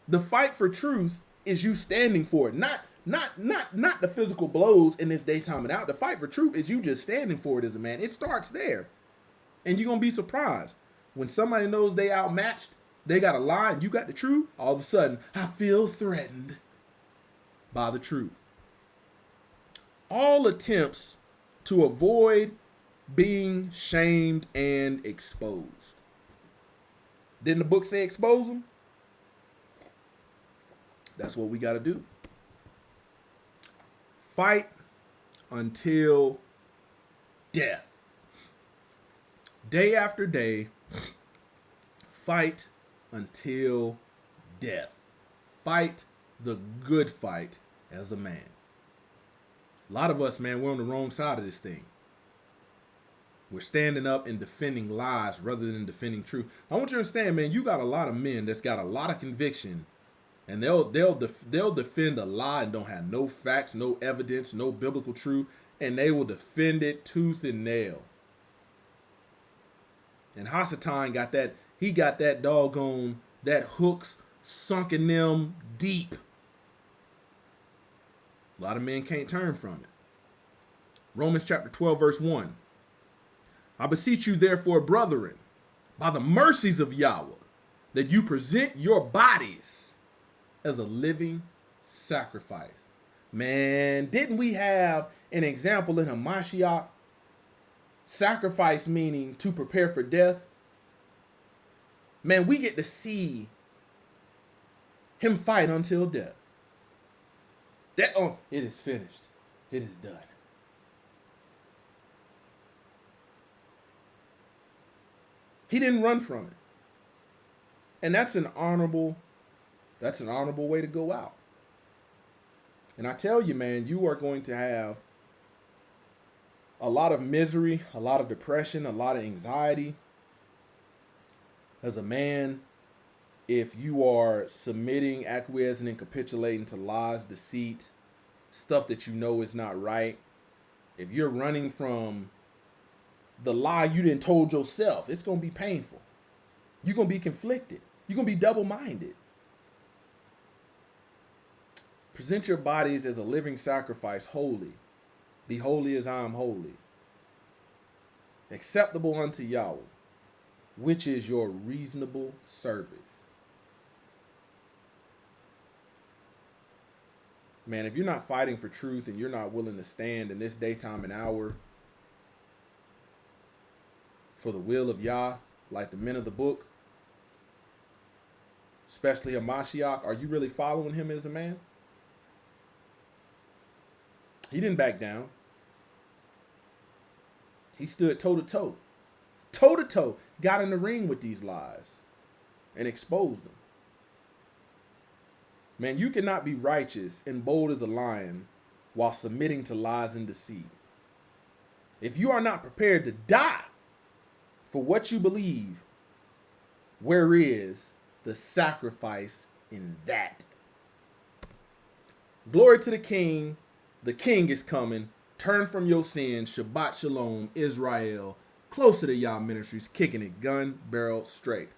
The fight for truth is you standing for it. Not the physical blows in this daytime and out. The fight for truth is you just standing for it as a man. It starts there. And you're going to be surprised. When somebody knows they outmatched, they got a lie, and you got the truth, all of a sudden, I feel threatened by the truth. All attempts to avoid being shamed and exposed. Didn't the book say expose them? That's what we got to do. Fight until death. Day after day, fight until death. Fight the good fight as a man. A lot of us, man, we're on the wrong side of this thing. We're standing up and defending lies rather than defending truth. I want you to understand, man, you got a lot of men that's got a lot of conviction, and they'll defend a lie and don't have no facts, no evidence, no biblical truth, and they will defend it tooth and nail. And Hasatan got that doggone, that hooks sunk in them deep. A lot of men can't turn from it. Romans chapter 12, verse 1. I beseech you, therefore, brethren, by the mercies of Yahweh, that you present your bodies as a living sacrifice. Man, didn't we have an example in Hamashiach? Sacrifice meaning to prepare for death. Man, we get to see him fight until death. It is finished. It is done. He didn't run from it. And that's an honorable way to go out. And I tell you, man, you are going to have a lot of misery, a lot of depression, a lot of anxiety as a man if you are submitting, acquiescing, and capitulating to lies, deceit, stuff that you know is not right. If you're running from the lie you didn't told yourself, it's going to be painful. You're going to be conflicted. You're going to be double-minded. Present your bodies as a living sacrifice, holy. Be holy as I am holy. acceptable unto Yahweh, which is your reasonable service. Man, if you're not fighting for truth and you're not willing to stand in this daytime and hour for the will of Yah, like the men of the book, especially Hamashiach, are you really following him as a man? He didn't back down. He stood toe-to-toe. Toe-to-toe. Got in the ring with these lies and exposed them. Man, you cannot be righteous and bold as a lion while submitting to lies and deceit. If you are not prepared to die for what you believe, where is the sacrifice in that? Glory to the King. The King is coming. Turn from your sins. Shabbat Shalom, Israel. Closer to Yah Ministries, kicking it gun barrel straight.